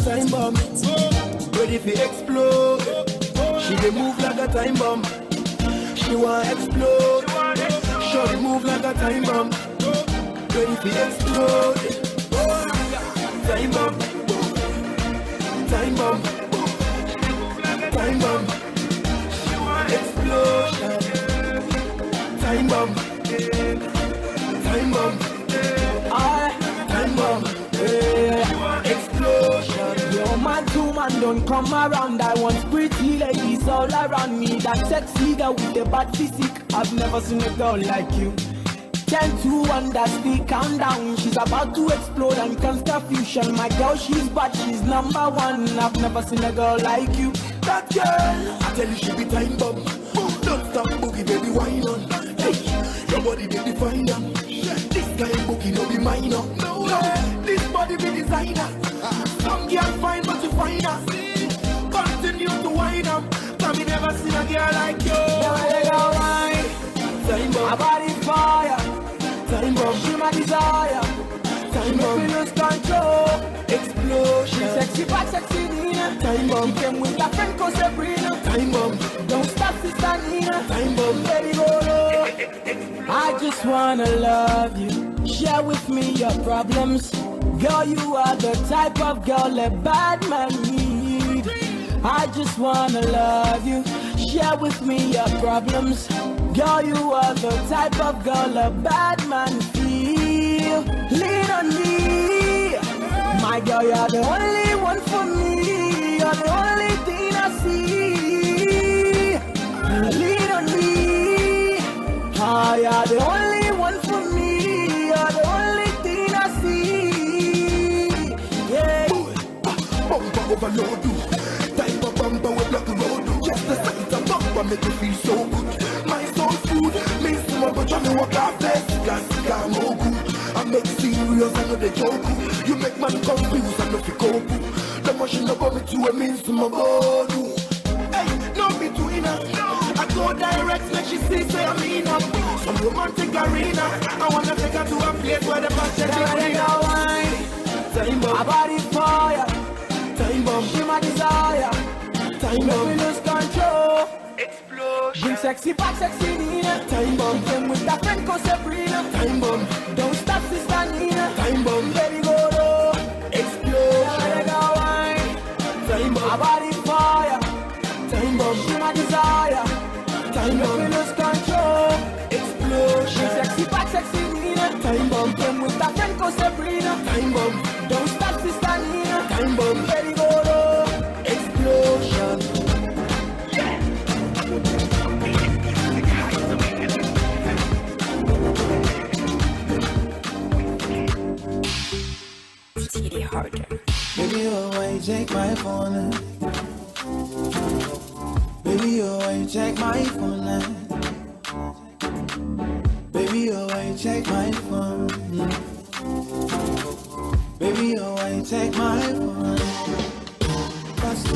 time bomb. Ready to explode. She dey move like a time bomb. She wanna explode. Shorty move like a time bomb. Ready to explode. Time bomb. Time bomb. Time bomb. Explosion. Time bomb. Time bomb. Time bomb. Explosion. Yo, man, two man don't come around. I want pretty ladies all around me. That sexy girl with the bad physique. I've never seen a girl like you. 10 to 1, that's the countdown. She's about to explode and can't stop fusion. My girl, she's bad, she's number one. I've never seen a girl like you. That girl, I tell you she be time bomb. Don't stop boogie, baby, wine on. Hey, your body be definer. This guy boogie no be minor. No, this body be designer. Some girl fine, but you find her. Continue to wine up. Cause me never seen a girl like you. Never wine. Time bomb. My body fire. Time bomb. She my desire. Time bomb. Make me lose control. Explosion. Sexy back, sexy Nina. Time bomb. She came with her friend called Sabrina. Time bomb. Don't stop, sister Nina. Time bomb. Baby, go low. I just wanna love you. Share with me your problems. Girl, you are the type of girl a bad man need. I just wanna love you. Share with me your problems. Girl, you are the type of girl a bad man feel. Lean on me. My girl, you're the only one for me. You're the only thing I see. Lean on me. Ah, you're the only one for me. You're the only thing I see. Yeah. Bumper overload you. Type of bumper with block the road. Just the sight of bumper make you feel so good. My soul food, me small but you know what I flex. Got no good. I make serious, I know the joke. You make man confused, I know the cope. The machine about me to a means to my body. Hey, no between us. I go direct, make she see, say I mean up. Some romantic arena. I wanna take her to a place where the man said Time bomb. My body fire. Time bomb. She my desire. Time bomb. Make me lose control. Explosion. Bring sexy back, sexy Nina. Time bomb. She came with that friend called Sabrina. Time bomb. Don't stop, sister Nina. Time bomb. Baby, go low. Explosion. Time bomb. My body fire. Time bomb. She my desire. Time Make me bomb. lose control. Explosion. Sexy back, sexy Nina. Time bomb. Came with that friend called Sabrina. Time bomb. Don't stop, sister Nina. Time bomb. Baby, go low. Explosion. Titty harder. Baby, oh, why you take my phone? Baby, oh, why you check my phone? Baby, oh, why you check my phone? Baby, oh, why you check my phone? Basi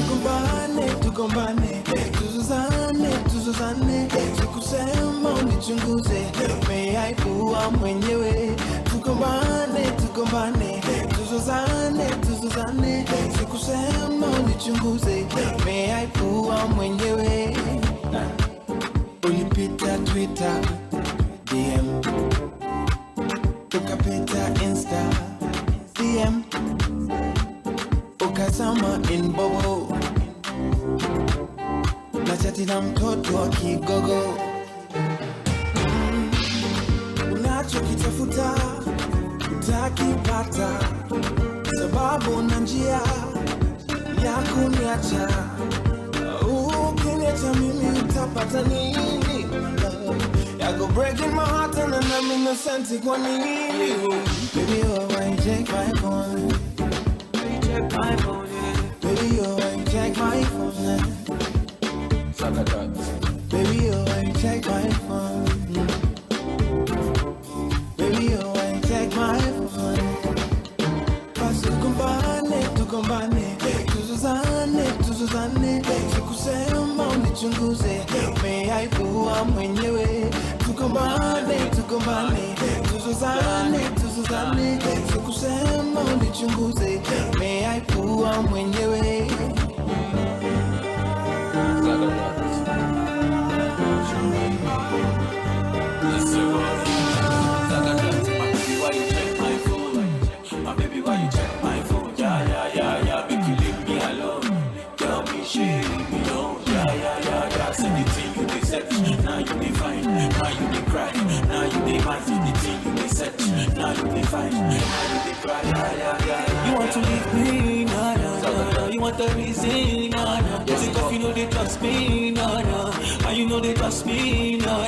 tukumbane, tuzuzane, sikusema unichunguze, umeaibua mwenyewe. Tukumbane, tuzuzane, sikusema unichunguze, umeaibua mwenyewe. Ulipita Twitter, DM, ukapita Insta, DM, ukazama in bobo, na chati na mtoto wa kigogo. Unachokitafuta utakipata, sababu na njia ya kuniacha. Ukiniacha mimi utapata nini? Yako breaking my heart and I'm innocent kwa nini? Baby, oh, why you check my phone? Check my phone, yeah. Baby, oh, why you check my phone? Baby, oh, why you check my phone? Baby, oh, why you check my phone? Basi tukumbane, tuzuzane, sikusema unichunguze, umeaibua mwenyewe. Tukumbane, tuzuzane, Suzanne, so kusema unichunguze. May I pull on when you're away? My baby, why you check my phone? Yeah, make you leave me alone. Tell me shit, me know. Yeah. Say the thing you dey set, now you dey fine. Now you dey cry, now you dey mind. The thing you dey set, now you dey fine. Now you dey cry, yeah. You want to leave me, no. You want the reason, no. Because you know they trust me, no. And you know they trust me, no.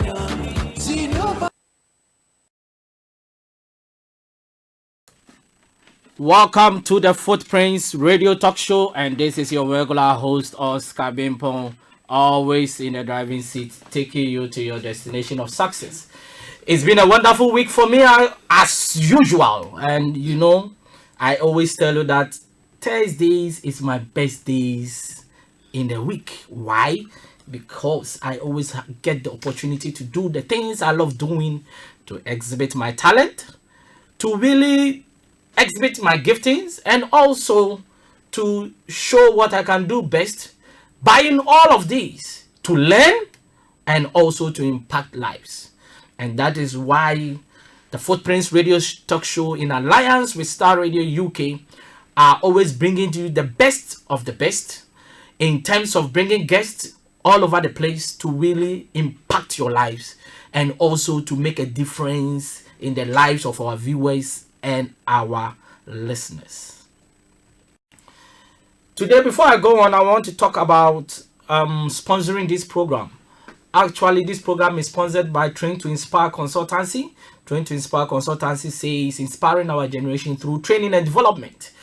See nobody. Welcome to the Footprints Radio Talk Show, and this is your regular host, Oscar Bimpong, always in the driving seat, taking you to your destination of success. It's been a wonderful week for me, as usual, and you know, I always tell you that Thursdays is my best days in the week. Why? Because I always get the opportunity to do the things I love doing, to exhibit my talent, to really exhibit my giftings, and also to show what I can do best by in all of these, to learn and also to impact lives. And that is why the Footprints Radio Talk Show, in alliance with Starr Radio UK, are always bringing to you the best of the best in terms of bringing guests all over the place to really impact your lives and also to make a difference in the lives of our viewers and our listeners. Today, before I go on, I want to talk about sponsoring this program. Actually, this program is sponsored by Train to Inspire Consultancy. Train to Inspire Consultancy says inspiring our generation through training and development.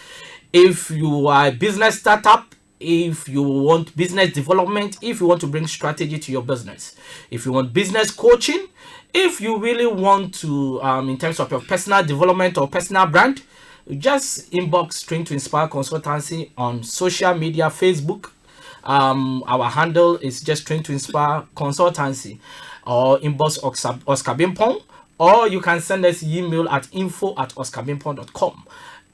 If you are a business startup, if you want business development, if you want to bring strategy to your business, if you want business coaching, if you really want to, in terms of your personal development or personal brand, just inbox Train to Inspire Consultancy on social media, Facebook. Our handle is just Train to Inspire Consultancy, or inbox Oscar Bimpong, or you can send us email at info@oscarbimpong.com,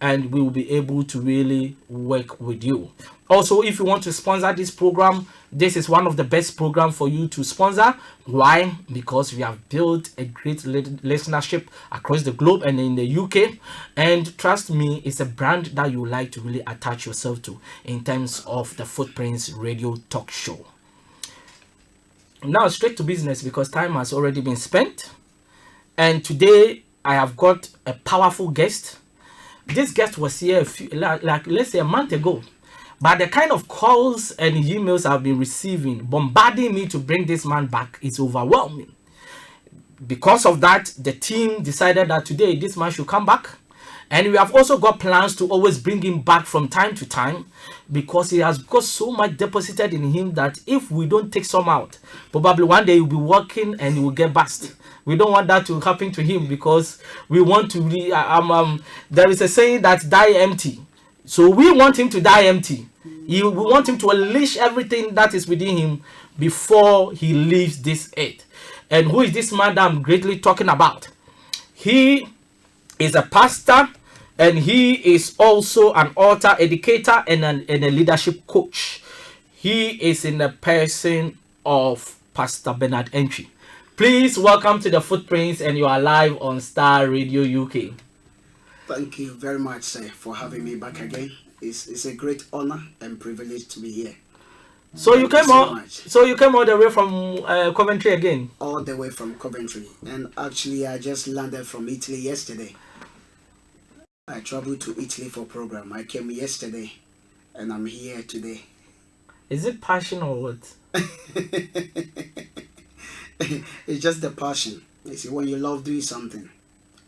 and we will be able to really work with you. Also, if you want to sponsor this program, this is one of the best programs for you to sponsor. Why? Because we have built a great listenership across the globe and in the UK. And trust me, it's a brand that you like to really attach yourself to in terms of the Footprints Radio Talk Show. Now, straight to business, because time has already been spent. And today, I have got a powerful guest. This guest was here let's say a month ago. But the kind of calls and emails I've been receiving, bombarding me to bring this man back, is overwhelming. Because of that, the team decided that today this man should come back. And we have also got plans to always bring him back from time to time, because he has got so much deposited in him that if we don't take some out, probably one day he'll be working and he will get bust. We don't want that to happen to him, because we want to there is a saying that die empty. So we want him to die empty. We want him to unleash everything that is within him before he leaves this earth. And who is this man that I'm greatly talking about? He is a pastor, and he is also an author, educator, and a leadership coach. He is in the person of Pastor Bernard Entry. Please welcome to the Footprints, and you are live on Starr Radio UK. Thank you very much, sir, for having me back again. It's a great honor and privilege to be here. So you came all the way from Coventry again? All the way from Coventry. And actually, I just landed from Italy yesterday. I traveled to Italy for a program. I came yesterday, and I'm here today. Is it passion or what? It's just the passion. You see, when you love doing something.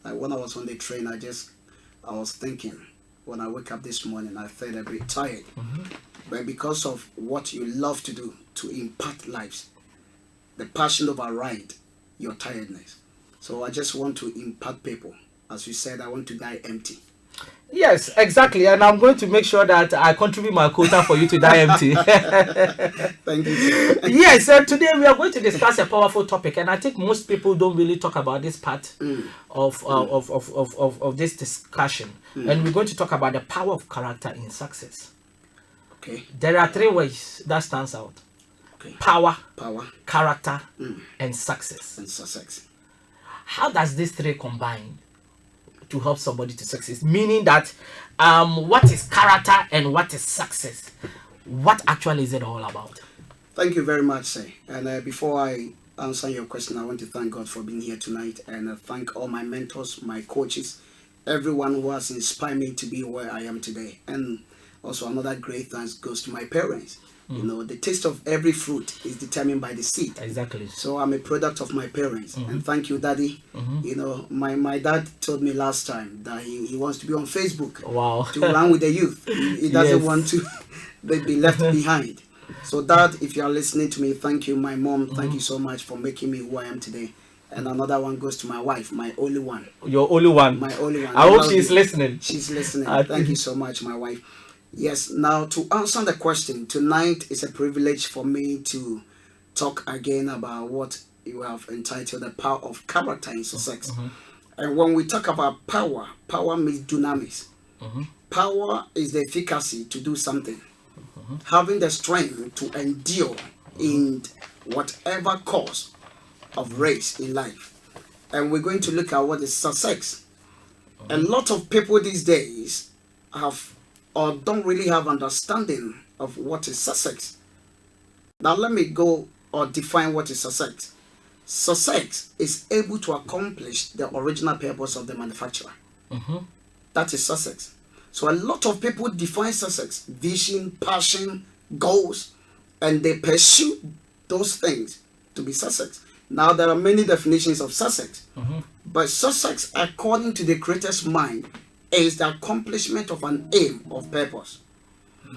Like when I was on the train, I was thinking, when I wake up this morning, I felt a bit tired. Mm-hmm. But because of what you love to do, to impact lives, the passion override your tiredness. So I just want to impact people. As you said, I want to die empty. Yes, exactly. And I'm going to make sure that I contribute my quota for you to die empty. Thank you, sir. Yes, today we are going to discuss a powerful topic, and I think most people don't really talk about this part of this discussion. And we're going to talk about the power of character in success. Okay. There are three ways that stands out. Okay. Power, Power, character, and success. and success. How does these three combine to help somebody to succeed? Meaning that what is character and what is success? What actually is it all about? Thank you very much, sir. And before I answer your question, I want to thank God for being here tonight, and thank all my mentors, my coaches, everyone who has inspired me to be where I am today. And also another great thanks goes to my parents. You know, the taste of every fruit is determined by the seed. Exactly. So I'm a product of my parents. And thank you, Daddy. You know, my dad told me last time that he wants to be on Facebook. Wow. To run with the youth. He doesn't Yes. want to be left behind. So Dad, if you are listening to me, thank you. My mom, thank you so much for making me who I am today. And another one goes to my wife, my only one. Your only one. My only one. I hope love she's you. listening. She's listening. Thank you so much, my wife. Yes, now to answer the question, tonight is a privilege for me to talk again about what you have entitled the power of character in success. And when we talk about power, power means dunamis. Power is the efficacy to do something, having the strength to endure in whatever course of race in life. And we're going to look at what is success. A lot of people these days have or don't really have understanding of what is success. Now let me go or define what is success. Success is able to accomplish the original purpose of the manufacturer. That is success. So a lot of people define success, vision, passion, goals, and they pursue those things to be success. Now there are many definitions of success, but success according to the creator's mind is the accomplishment of an aim of purpose.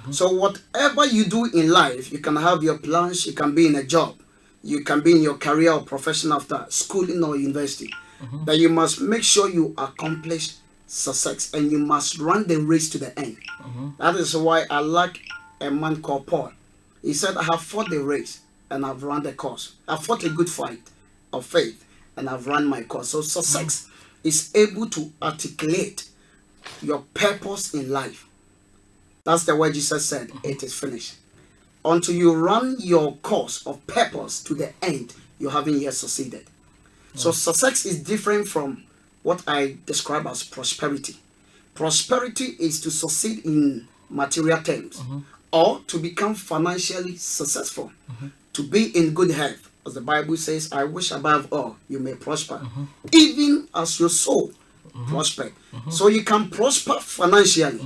So whatever you do in life, you can have your plans, you can be in a job, you can be in your career or profession after schooling or university, but you must make sure you accomplish success, and you must run the race to the end. That is why I like a man called Paul. He said, I have fought the race and I've run the course. I've fought a good fight of faith and I've run my course. So success is able to articulate your purpose in life. That's the word Jesus said, it is finished. Until you run your course of purpose to the end, you haven't yet succeeded. So success is different from what I describe as prosperity. Prosperity is to succeed in material terms, or to become financially successful, to be in good health. As the Bible says, I wish above all you may prosper, even as your soul prosper. So you can prosper financially.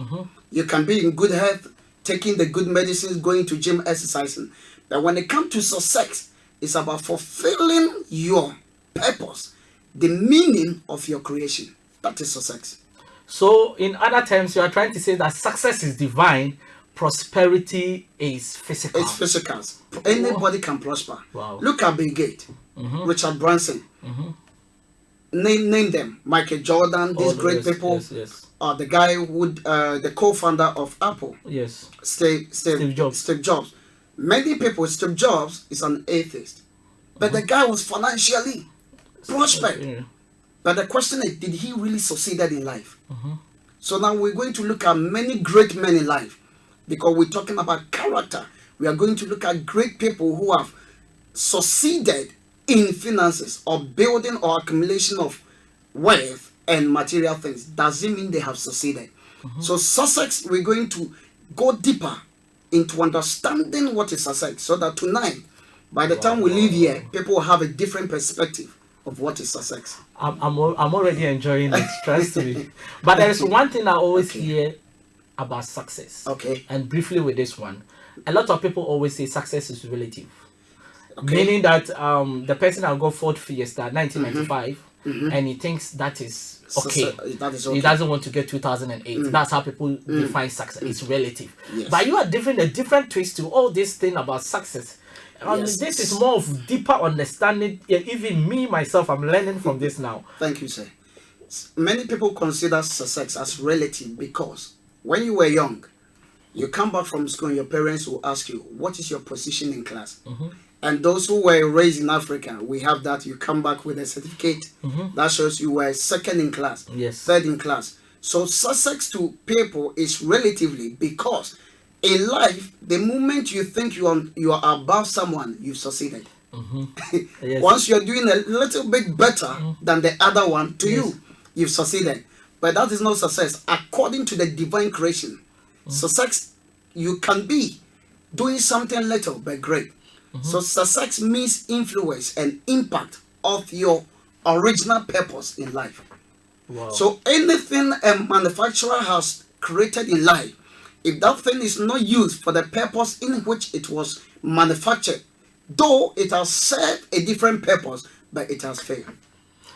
You can be in good health, taking the good medicines, going to gym, exercising. But when it comes to success, it's about fulfilling your purpose, the meaning of your creation. That is success. So in other terms, you are trying to say that success is divine, prosperity is physical. It's physical. Anybody can prosper. Wow. Look at Bill Gates, Richard Branson. Name them. Michael Jordan, these great people. Yes. The guy who, the co-founder of Apple. Yes. Steve Jobs. Steve Jobs. Many people, Steve Jobs is an atheist. But the guy was financially prospered. Yeah. But the question is, did he really succeed in life? So now we're going to look at many great men in life. Because we're talking about character. We are going to look at great people who have succeeded in finances or building or accumulation of wealth and material things. Doesn't mean they have succeeded. So success, we're going to go deeper into understanding what is success, so that tonight, by the time we leave here, people will have a different perspective of what is success. I'm already enjoying it, trust me. But there is one thing I always hear about success. Okay. And briefly with this one, a lot of people always say success is relative. Meaning that the person that got Ford Fiesta 1995 and he thinks that is okay. That is okay. He doesn't want to get 2008. That's how people define success. It's relative. Yes. But you are giving a different twist to all this thing about success. Yes. This is more of deeper understanding. Yeah, even me myself, I'm learning from this now. Thank you, sir. Many people consider success as relative because when you were young, you come back from school and your parents will ask you, what is your position in class? And those who were raised in Africa, we have that. You come back with a certificate that shows you were second in class, Yes. third in class. So success to people is relatively because in life, the moment you think you are above someone, you've succeeded. Yes. Once you're doing a little bit better than the other one, to you, you've succeeded. But that is not success. According to the divine creation, success, you can be doing something little but great. So success means influence and impact of your original purpose in life. Wow. So anything a manufacturer has created in life, if that thing is not used for the purpose in which it was manufactured, though it has served a different purpose, but it has failed.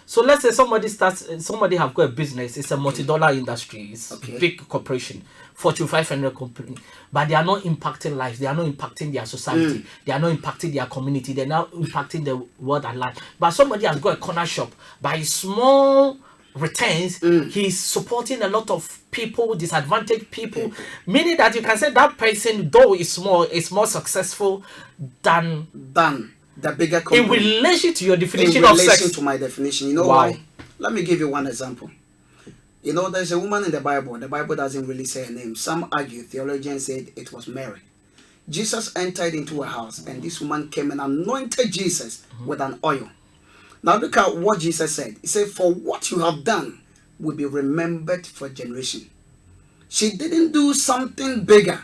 So let's say somebody have got a business, it's a multi-dollar industry, it's Okay. big corporation, Fortune 500 company, but they are not impacting lives, they are not impacting their society, they are not impacting their community, they're not impacting the world at large. But somebody has got a corner shop, by small returns, he's supporting a lot of people, disadvantaged people, meaning that you can say that person, though is small, is more successful than The bigger in company. relation to your In definition of relation sex. to my definition. You know Wow. why? Let me give you one example. You know, there's a woman in the Bible. The Bible doesn't really say her name. Some argue, theologians said it was Mary. Jesus entered into her house, and this woman came and anointed Jesus with an oil. Now look at what Jesus said. He said, for what you have done will be remembered for generation. She didn't do something bigger,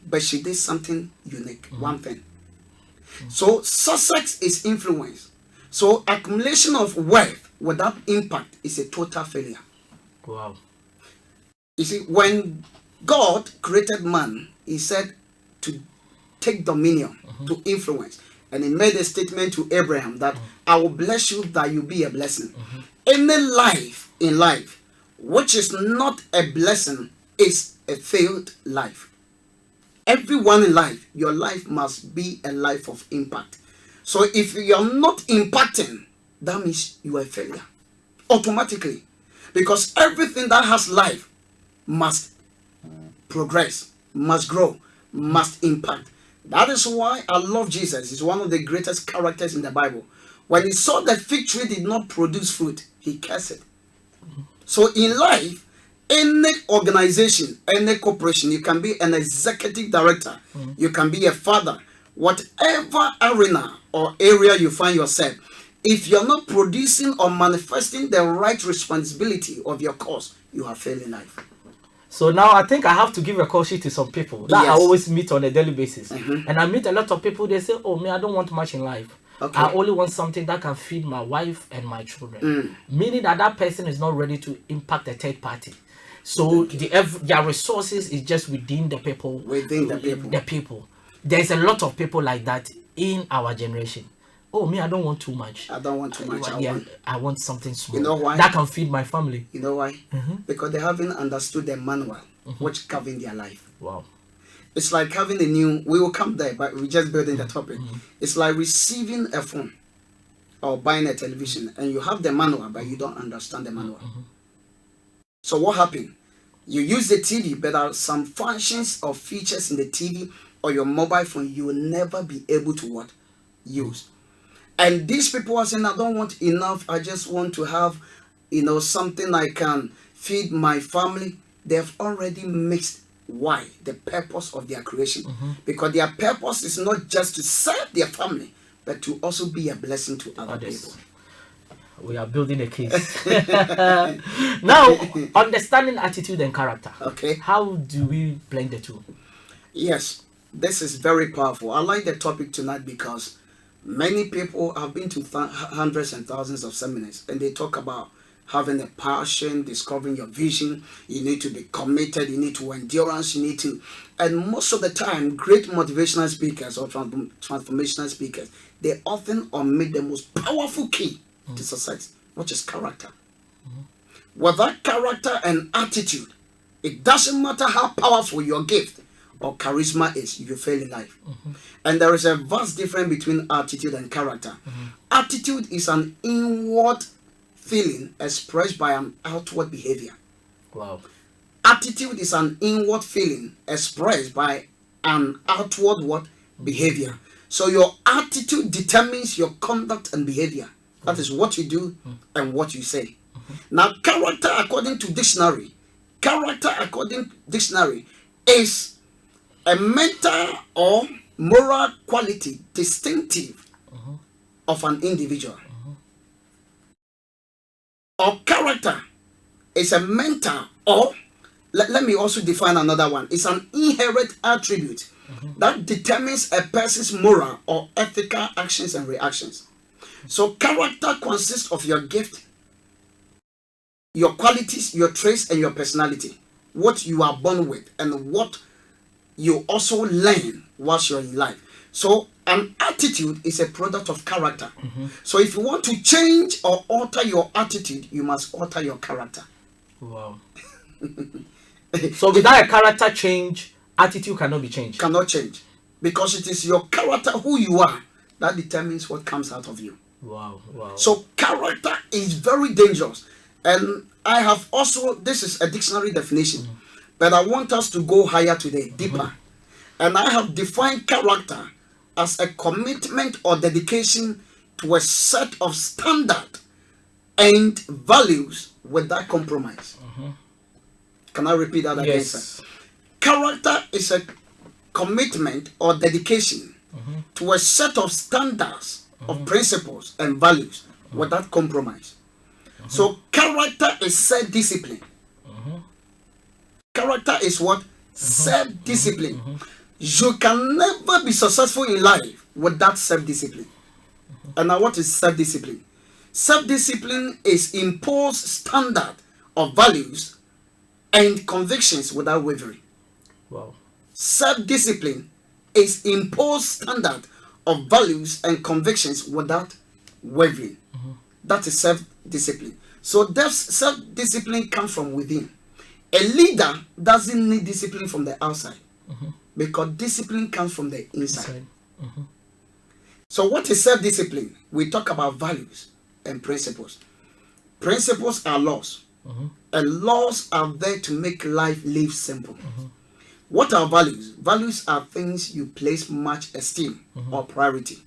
but she did something unique. One thing. So success is influence. So accumulation of wealth without impact is a total failure. Wow. You see, when God created man, he said to take dominion, to influence. And he made a statement to Abraham that I will bless you that you be a blessing. Any life in life which is not a blessing is a failed life. Everyone in life, your life must be a life of impact. So if you're not impacting, that means you are a failure. Automatically. Because everything that has life must progress, must grow, must impact. That is why I love Jesus. He's one of the greatest characters in the Bible. When he saw the fig tree did not produce fruit, he cursed it. So in life, any organization, any corporation, you can be an executive director, you can be a father, whatever arena or area you find yourself, if you're not producing or manifesting the right responsibility of your cause, you have failed in life. So now I think I have to give a caution to some people that I Yes. always meet on a daily basis. And I meet a lot of people, they say, oh, me, I don't want much in life. Okay. I only want something that can feed my wife and my children. Meaning that that person is not ready to impact a third party. So their resources is just within the people. Within the people. The people. There's a lot of people like that in our generation. Oh, me, I don't want too much. I don't want too much. I want something small. You know why? That can feed my family. You know why? Because they haven't understood the manual which govern their life. Wow. It's like having we will come there, but we're just building the topic. It's like receiving a phone or buying a television, and you have the manual, but you don't understand the manual. So what happened? You use the TV, but there are some functions or features in the TV or your mobile phone you will never be able to use. And these people are saying, I don't want enough. I just want to have, something I can feed my family. They've already mixed why? The purpose of their creation. Because their purpose is not just to serve their family, but to also be a blessing to other people. We are building a case. Now, understanding attitude and character. Okay. How do we blend the two? Yes, this is very powerful. I like the topic tonight because many people have been to hundreds and thousands of seminars, and they talk about having a passion, discovering your vision. You need to be committed, you need to endurance, you need to, and most of the time, great motivational speakers or transformational speakers, they often omit the most powerful key to success, which is character. Without character and attitude, it doesn't matter how powerful your gift or charisma is, you fail in life. And there is a vast difference between attitude and character. Attitude is an inward feeling expressed by an outward behavior. Wow. Attitude is an inward feeling expressed by an outward what? Behavior. So your attitude determines your conduct and behavior. That is what you do and what you say. Now, character according to dictionary is a mental or moral quality distinctive of an individual. Or character is a mental or, let me also define another one. It's an inherent attribute that determines a person's moral or ethical actions and reactions. So character consists of your gift, your qualities, your traits, and your personality. What you are born with and what you also learn whilst you're in life. So an attitude is a product of character. So if you want to change or alter your attitude, you must alter your character. Wow. So without a character change, attitude cannot be changed. Cannot change. Because it is your character, who you are, that determines what comes out of you. Wow. Wow. So character is very dangerous. And I have also, this is a dictionary definition, but I want us to go higher today, deeper. And I have defined character as a commitment or dedication to a set of standard and values without compromise. Can I repeat that again, Yes. sir? Character is a commitment or dedication to a set of standards of principles and values without compromise. So character is self-discipline. Character is what? Self-discipline. You can never be successful in life without self-discipline. And now what is self-discipline? Self-discipline is imposed standard of values and convictions without wavering. Wow. Self-discipline is imposed standard of values and convictions without wavering. That is self-discipline. So self-discipline comes from within. A leader doesn't need discipline from the outside because discipline comes from the inside. So what is self-discipline? We talk about values and principles. Principles are laws. And laws are there to make life live simple. What are values? Values are things you place much esteem or priority.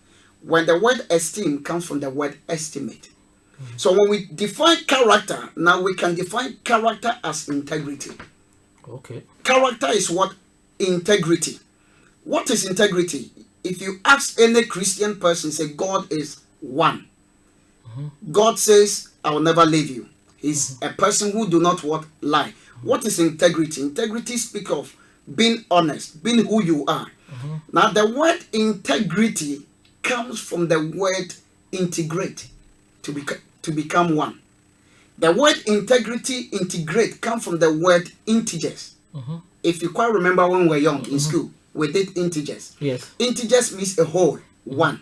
When the word esteem comes from the word estimate. So when we define character, now we can define character as integrity. Okay. Character is what? Integrity. What is integrity? If you ask any Christian person, say God is one. God says, I will never leave you. He's a person who do not what? Lie. What is integrity? Integrity speaks of being honest, being who you are. Now the word integrity comes from the word integrate, to become one. The word integrity, integrate, comes from the word integers. If you quite remember when we were young in school, we did integers. Yes. Integers means a whole, one.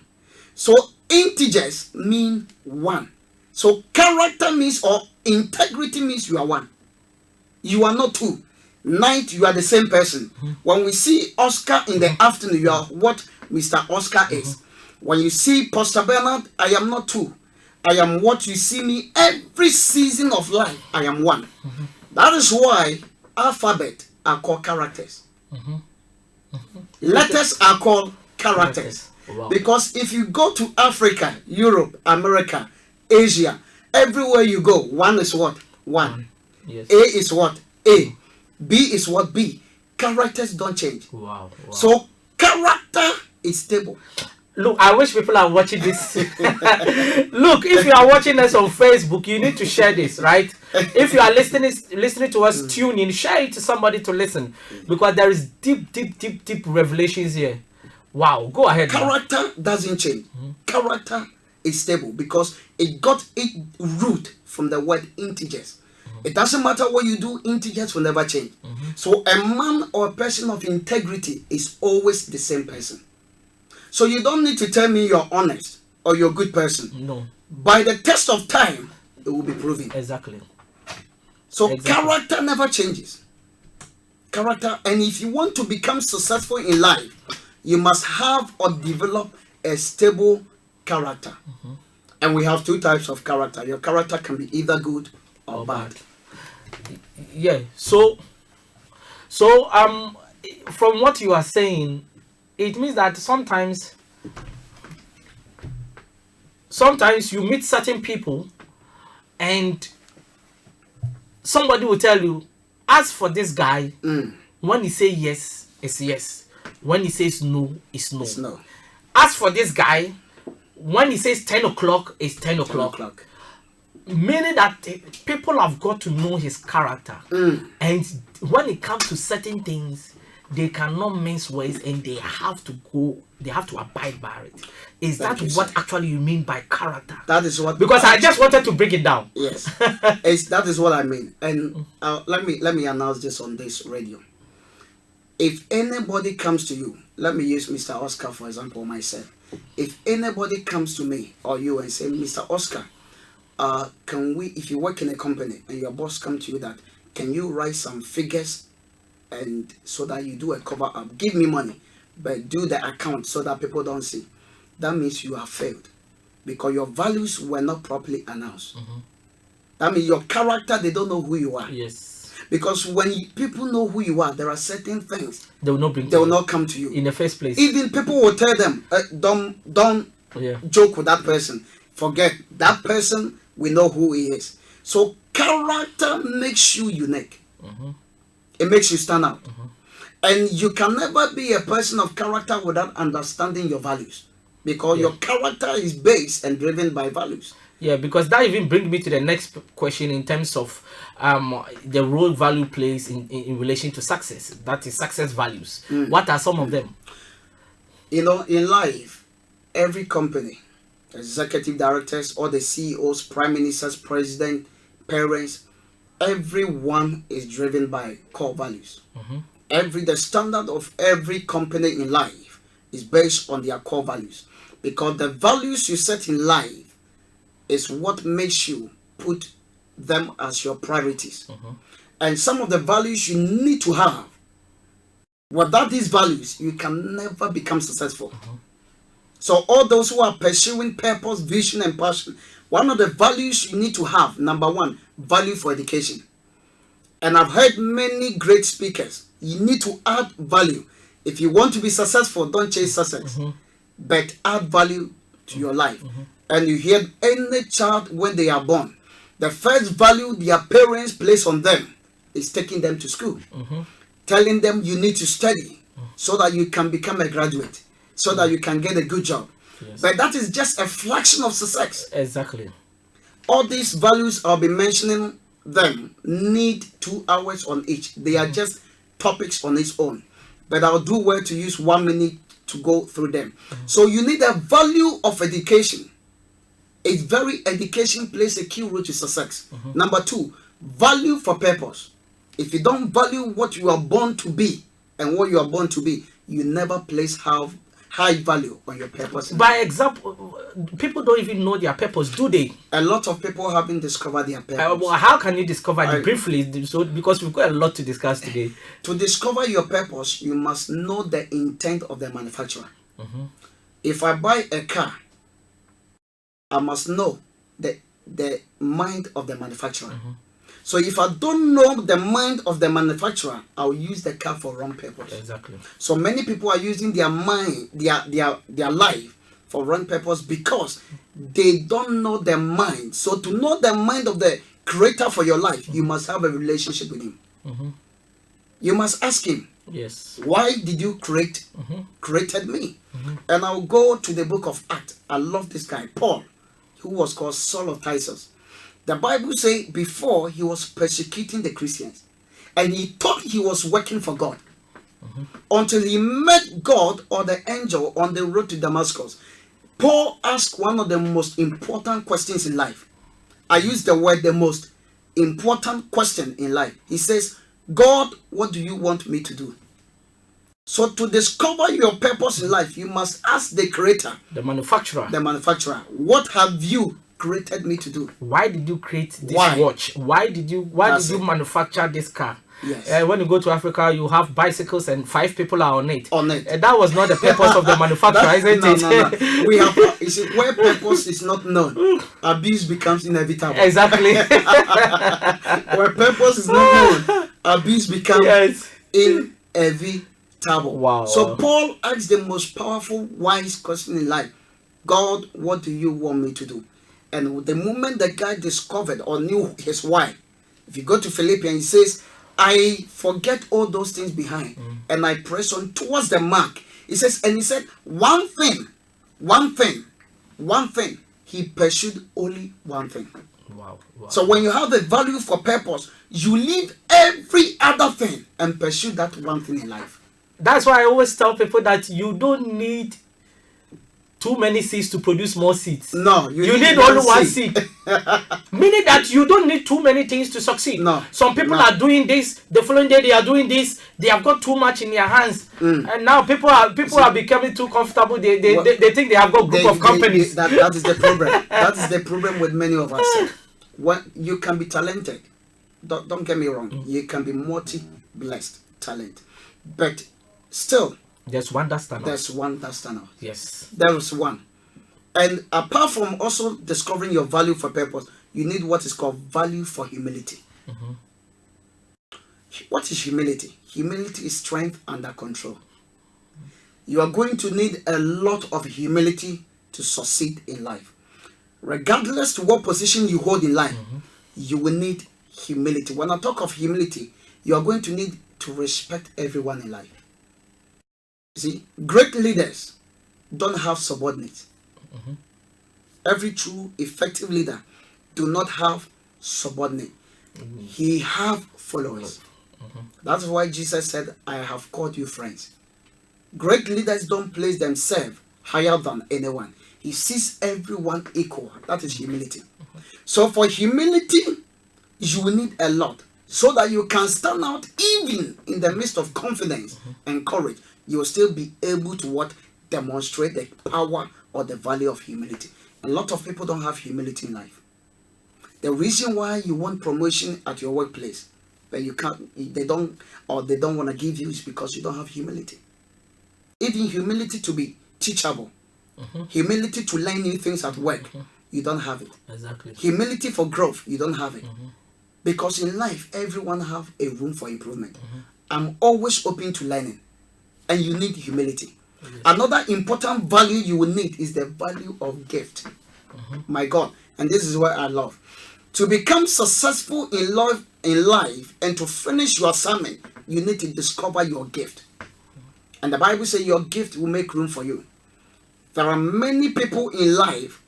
So integers mean one. So character means, or integrity means you are one. You are not two. Night, you are the same person. When we see Oscar in the afternoon, you are what Mr. Oscar is. When you see Pastor Bernard, I am not two. I am what you see me every season of life. I am one. That is why alphabet are called characters. Letters are called characters. Wow. Because if you go to Africa, Europe, America, Asia, everywhere you go, one is what? One. Yes. A is what? A. B is what? B. Characters don't change. Wow. So character is stable. Look, I wish people are watching this. Look, if you are watching us on Facebook, you need to share this, right? If you are listening to us, tune in, share it to somebody to listen, because there is deep revelations here. Wow, go ahead. Character doesn't change. Character is stable because it got its root from the word integers. It doesn't matter what you do, integers will never change. So a man or a person of integrity is always the same person. So you don't need to tell me you're honest or you're a good person. No. By the test of time, it will be proven. Exactly. So character never changes. Character, and if you want to become successful in life, you must have or develop a stable character. And we have two types of character. Your character can be either good or bad. Yeah. So from what you are saying, it means that sometimes you meet certain people and somebody will tell you, as for this guy, when he says yes, it's yes. When he says no, it's no. It's no. As for this guy, when he says 10 o'clock, it's 10 o'clock. Meaning that people have got to know his character. And when it comes to certain things, they cannot mince words and they have to abide by it. Is that what actually you mean by character? That is what. Because I just wanted to break it down. Yes. That is what I mean. And let me announce this on this radio. If anybody comes to you, let me use Mr. Oscar for example, myself. If anybody comes to me or you and say, Mr. Oscar, can we, if you work in a company and your boss comes to you that, can you write some figures and so that you do a cover up, give me money, but do the account so that people don't see. That means you have failed because your values were not properly announced. That means your character, they don't know who you are. Yes. Because when people know who you are, there are certain things they will not bring. They will not come to you in the first place. Even people will tell them, don't joke with that person. Forget that person. We know who he is. So character makes you unique. It makes you stand out. And you can never be a person of character without understanding your values, because your character is based and driven by values. Yeah, because that even brings me to the next question in terms of the role value plays in relation to success. That is success values. What are some of them? In life, every company, executive directors, or the CEOs, prime ministers, president, parents, everyone is driven by core values. The standard of every company in life is based on their core values, because the values you set in life is what makes you put them as your priorities. And some of the values you need to have, without these values you can never become successful. So all those who are pursuing purpose, vision and passion, one of the values you need to have, number one, value for education. And I've heard many great speakers, you need to add value. If you want to be successful, don't chase success, but add value to your life. And you hear any child when they are born, the first value their parents place on them is taking them to school, telling them you need to study so that you can become a graduate, so that you can get a good job. But that is just a fraction of success. Exactly. All these values I'll be mentioning them need 2 hours on each. They are just topics on its own, but I'll do well to use 1 minute to go through them. So you need a value of education. Education plays a key role to success. Number 2, value for purpose. If you don't value what you are born to be and what you are born to be, you never place high value on your purpose. By example, people don't even know their purpose, do they? A lot of people haven't discovered their purpose. Well, how can you discover it briefly? So, because we've got a lot to discuss today. To discover your purpose, you must know the intent of the manufacturer. If I buy a car, I must know the mind of the manufacturer. So if I don't know the mind of the manufacturer, I'll use the car for wrong purpose. Exactly. So many people are using their mind, their life for wrong purpose because they don't know their mind. So to know the mind of the creator for your life, you must have a relationship with him. You must ask him, yes, why did you created me? And I'll go to the book of Acts. I love this guy, Paul, who was called Saul of Tarsus. The Bible says before he was persecuting the Christians and he thought he was working for God until he met God or the angel on the road to Damascus. Paul asked one of the most important questions in life. I use the word the most important question in life. He says, God, what do you want me to do? So to discover your purpose in life, you must ask the creator, the manufacturer, what have you created me to do? Why did you create this watch? Why did you manufacture this car? Yes. When you go to Africa, you have bicycles and 5 people are on it. On it. That was not the purpose of the manufacturer, isn't no, it? no. We have, you see, where purpose is not known, abuse becomes inevitable. Exactly. Where purpose is not known, abuse becomes Yes. inevitable. Wow. So Paul asks the most powerful, wise question in life: God, what do you want me to do? And the moment the guy discovered or knew his why, if you go to Philippians, he says, I forget all those things behind and I press on towards the mark. He says, and he said, one thing. He pursued only one thing. Wow. So when you have the value for purpose, you leave every other thing and pursue that one thing in life. That's why I always tell people that you don't need too many seeds to produce more seeds. No, you need only one seed. Meaning that you don't need too many things to succeed. No. Some people are doing this, the following day they are doing this, they have got too much in their hands. And now people are becoming too comfortable. They think they have got group of companies. That is the problem. That is the problem with many of us. When you can be talented, don't get me wrong, you can be multi-blessed talent, but still there's one that stands out. There's one that stands out. Yes. There is one. And apart from also discovering your value for purpose, you need what is called value for humility. What is humility? Humility is strength under control. You are going to need a lot of humility to succeed in life. Regardless to what position you hold in life, you will need humility. When I talk of humility, you are going to need to respect everyone in life. See, great leaders don't have subordinates. Every true effective leader do not have subordinate. He have followers. That's why Jesus said, I have called you friends. Great leaders don't place themselves higher than anyone. He sees everyone equal. That is humility. So for humility, you will need a lot so that you can stand out even in the midst of confidence and courage. You will still be able to demonstrate the power or the value of humility. A lot of people don't have humility in life. The reason why you want promotion at your workplace, but they don't want to give you, is because you don't have humility. Even humility to be teachable, humility to learn new things at work, you don't have it. Exactly. Humility for growth, you don't have it. Because in life, everyone have a room for improvement. I'm always open to learning. And you need humility. Another important value you will need is the value of gift. My God, and this is what I love. To become successful in life and to finish your assignment, you need to discover your gift. And the Bible says your gift will make room for you. There are many people in life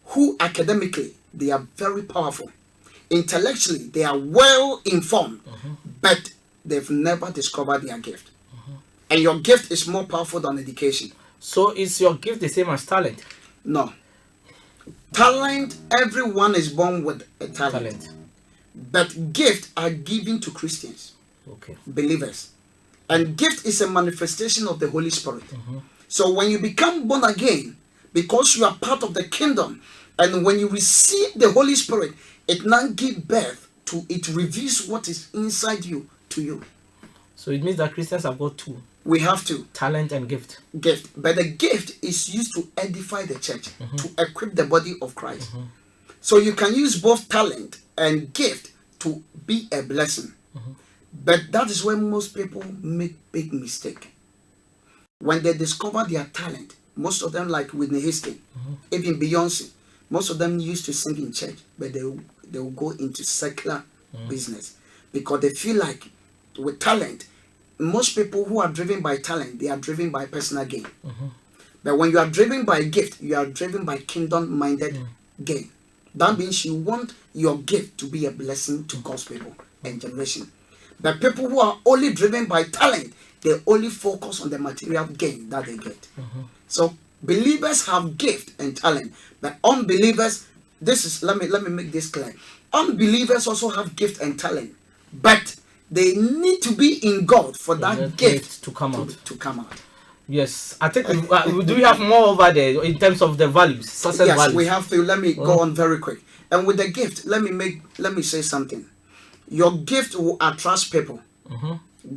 who academically, they are very powerful. Intellectually, they are well informed, but they've never discovered their gift. And your gift is more powerful than education. So is your gift the same as talent? No. Talent, everyone is born with a talent. But gifts are given to Christians, believers. And gift is a manifestation of the Holy Spirit. So when you become born again, because you are part of the kingdom, and when you receive the Holy Spirit, it now gives birth to, it reveals what is inside you to you. So it means that Christians have got two. We have to. Talent and gift. Gift. But the gift is used to edify the church, to equip the body of Christ. So you can use both talent and gift to be a blessing. But that is where most people make big mistake. When they discover their talent, most of them, like Whitney Houston, even Beyonce, most of them used to sing in church, but they will go into secular business because they feel like with talent, most people who are driven by talent, they are driven by personal gain. But when you are driven by gift, you are driven by kingdom-minded gain. That means you want your gift to be a blessing to God's people and generation. But people who are only driven by talent, they only focus on the material gain that they get. So believers have gift and talent, but unbelievers, let me make this clear. Unbelievers also have gift and talent, but they need to be in God for that gift to come out. To come out. Yes, I think do we have more over there in terms of the values, success yes, values? We have to. Let me go on very quick. And with the gift, let me say something. Your gift will attract people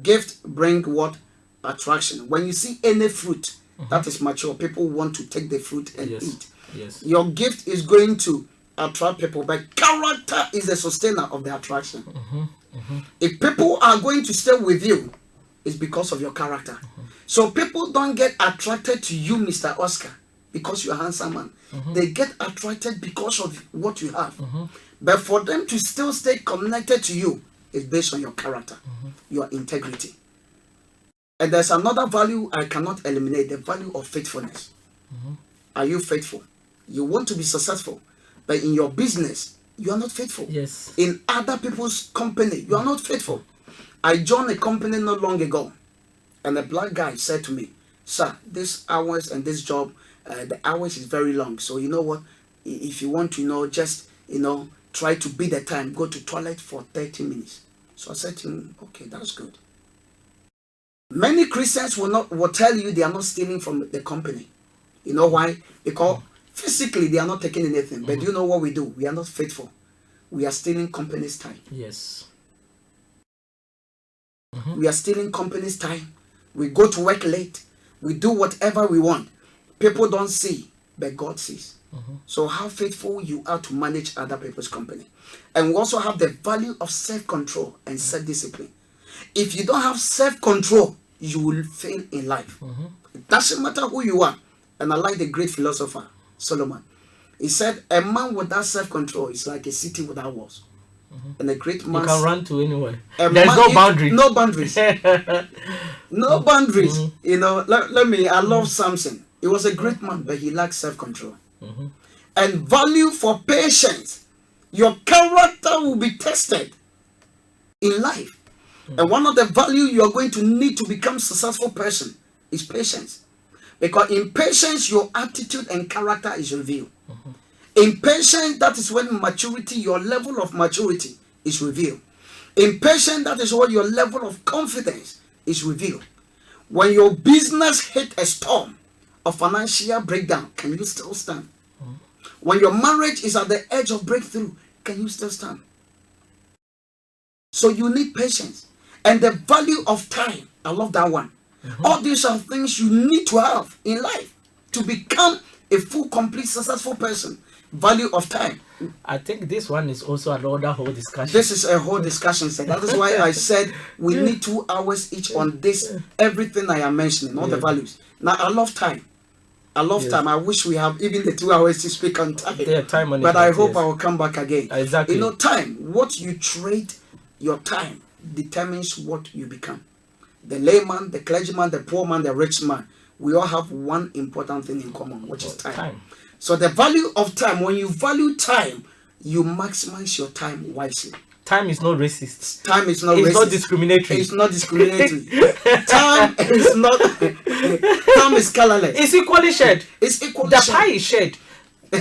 Gift bring what? Attraction. When you see any fruit that is mature, people want to take the fruit and eat. Yes. Your gift is going to attract people, but character is the sustainer of the attraction. If people are going to stay with you, it's because of your character. So people don't get attracted to you, Mr. Oscar, because you're a handsome man. They get attracted because of what you have. But for them to still stay connected to you, it's based on your character, your integrity. And there's another value I cannot eliminate, the value of faithfulness. Are you faithful? You want to be successful, but in your business, you are not faithful. Yes. In other people's company, you are not faithful. I joined a company not long ago, and a black guy said to me, "Sir, this hours and this job, the hours is very long. So you know what? If you want to just try to beat the time, go to toilet for 30 minutes." So I said to him, "Okay, that's good." Many Christians will tell you they are not stealing from the company. You know why? Because physically they are not taking anything. But you know what we do? We are not faithful. We are stealing company's time. Yes. We are stealing company's time. We go to work late. We do whatever we want. People don't see, but God sees. So how faithful you are to manage other people's company. And we also have the value of self-control and self-discipline. If you don't have self-control, you will fail in life. It doesn't matter who you are. And I like the great philosopher, Solomon. He said, a man without self-control is like a city without walls. And a great man... You can run to anywhere. There's no boundaries. No boundaries. No boundaries. I love Samson. He was a great man, but he lacked self-control. And value for patience. Your character will be tested in life. And one of the value you are going to need to become a successful person is patience. Because in patience, your attitude and character is revealed. In patience, that is when maturity, your level of maturity is revealed. In patience, that is when your level of confidence is revealed. When your business hit a storm of financial breakdown, can you still stand? When your marriage is at the edge of breakthrough, can you still stand? So you need patience. And the value of time. I love that one. All these are things you need to have in life to become a full, complete, successful person. Value of time. I think this one is also another whole discussion. This is a whole discussion, sir. That is why I said we need 2 hours each on this, everything I am mentioning, all the values. Now, I love time. I love time. I wish we have even the 2 hours to speak on time. Time but I hope I will come back again. Exactly. Time, what you trade your time determines what you become. The layman, the clergyman, the poor man, the rich man, we all have one important thing in common, which is time. So the value of time, when you value time, you maximize your time wisely. Time is not racist. Time is not racist. It's not discriminatory. It's not discriminatory. Time is not. Time is colorless. It's equally shared. It's equally the shared. pie is shared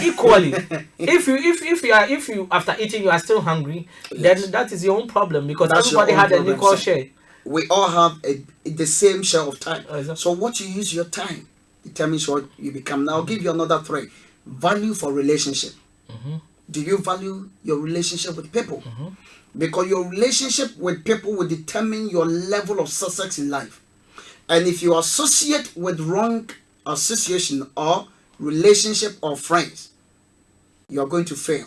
equally. if you after eating you are still hungry, then that is your own problem, because everybody had an equal share. We all have the same share of time. Exactly. So what you use your time determines what you become. Now I'll give you another 3. Value for relationship. Do you value your relationship with people? Because your relationship with people will determine your level of success in life. And if you associate with wrong association or relationship or friends, you are going to fail.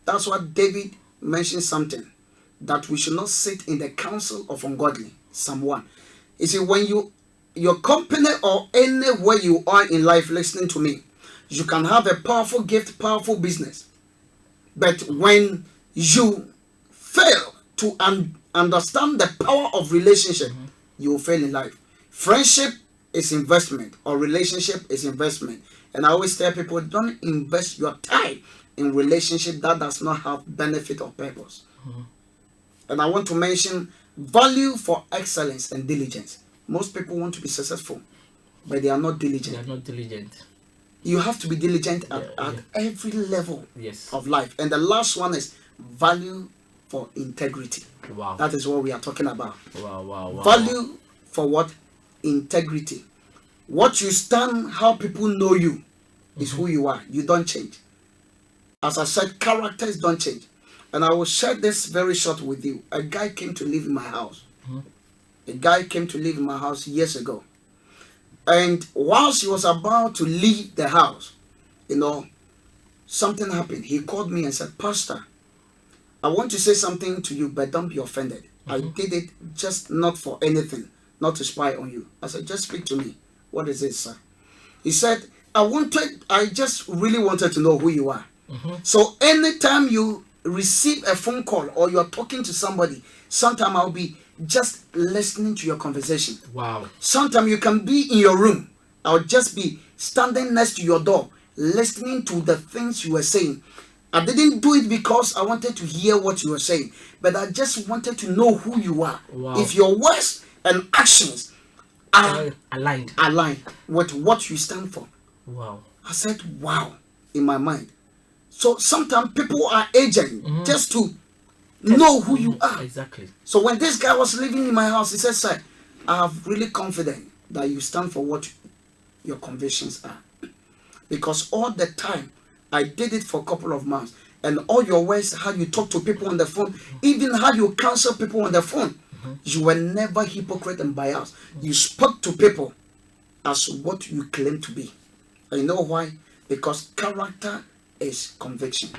That's why David mentioned something, that we should not sit in the council of ungodly. Psalm 1. You see, when your company or anywhere you are in life listening to me, you can have a powerful gift, powerful business. But when you fail to understand the power of relationship, you will fail in life. Friendship is investment, or relationship is investment. And I always tell people, don't invest your time in relationship that does not have benefit or purpose. And I want to mention value for excellence and diligence. Most people want to be successful, but they are not diligent. They are not diligent. You have to be diligent at every level Yes. of life. And the last one is value for integrity. Wow. That is what we are talking about. Wow. Value for what? Integrity. What you stand, how people know you is who you are. You don't change. As I said, characters don't change. And I will share this very short with you. A guy came to live in my house. A guy came to live in my house years ago. And whilst he was about to leave the house, something happened. He called me and said, Pastor, I want to say something to you, but don't be offended. I did it just not for anything, not to spy on you. I said, just speak to me. What is it, sir? He said, I just really wanted to know who you are. So anytime you receive a phone call or you're talking to somebody, sometime I'll be just listening to your conversation. Wow. Sometimes you can be in your room. I'll just be standing next to your door, listening to the things you were saying. I didn't do it because I wanted to hear what you were saying, but I just wanted to know who you are. Wow. If your words and actions are aligned with what you stand for. Wow. I said, wow, in my mind. So sometimes people are agent just to know who you are. Exactly. So when this guy was living in my house, he said, sir, I am really confident that you stand for what your convictions are. Because all the time, I did it for a couple of months. And all your ways, how you talk to people on the phone, even how you counsel people on the phone, you were never hypocrite and biased. You spoke to people as what you claim to be. And you know why? Because character is conviction.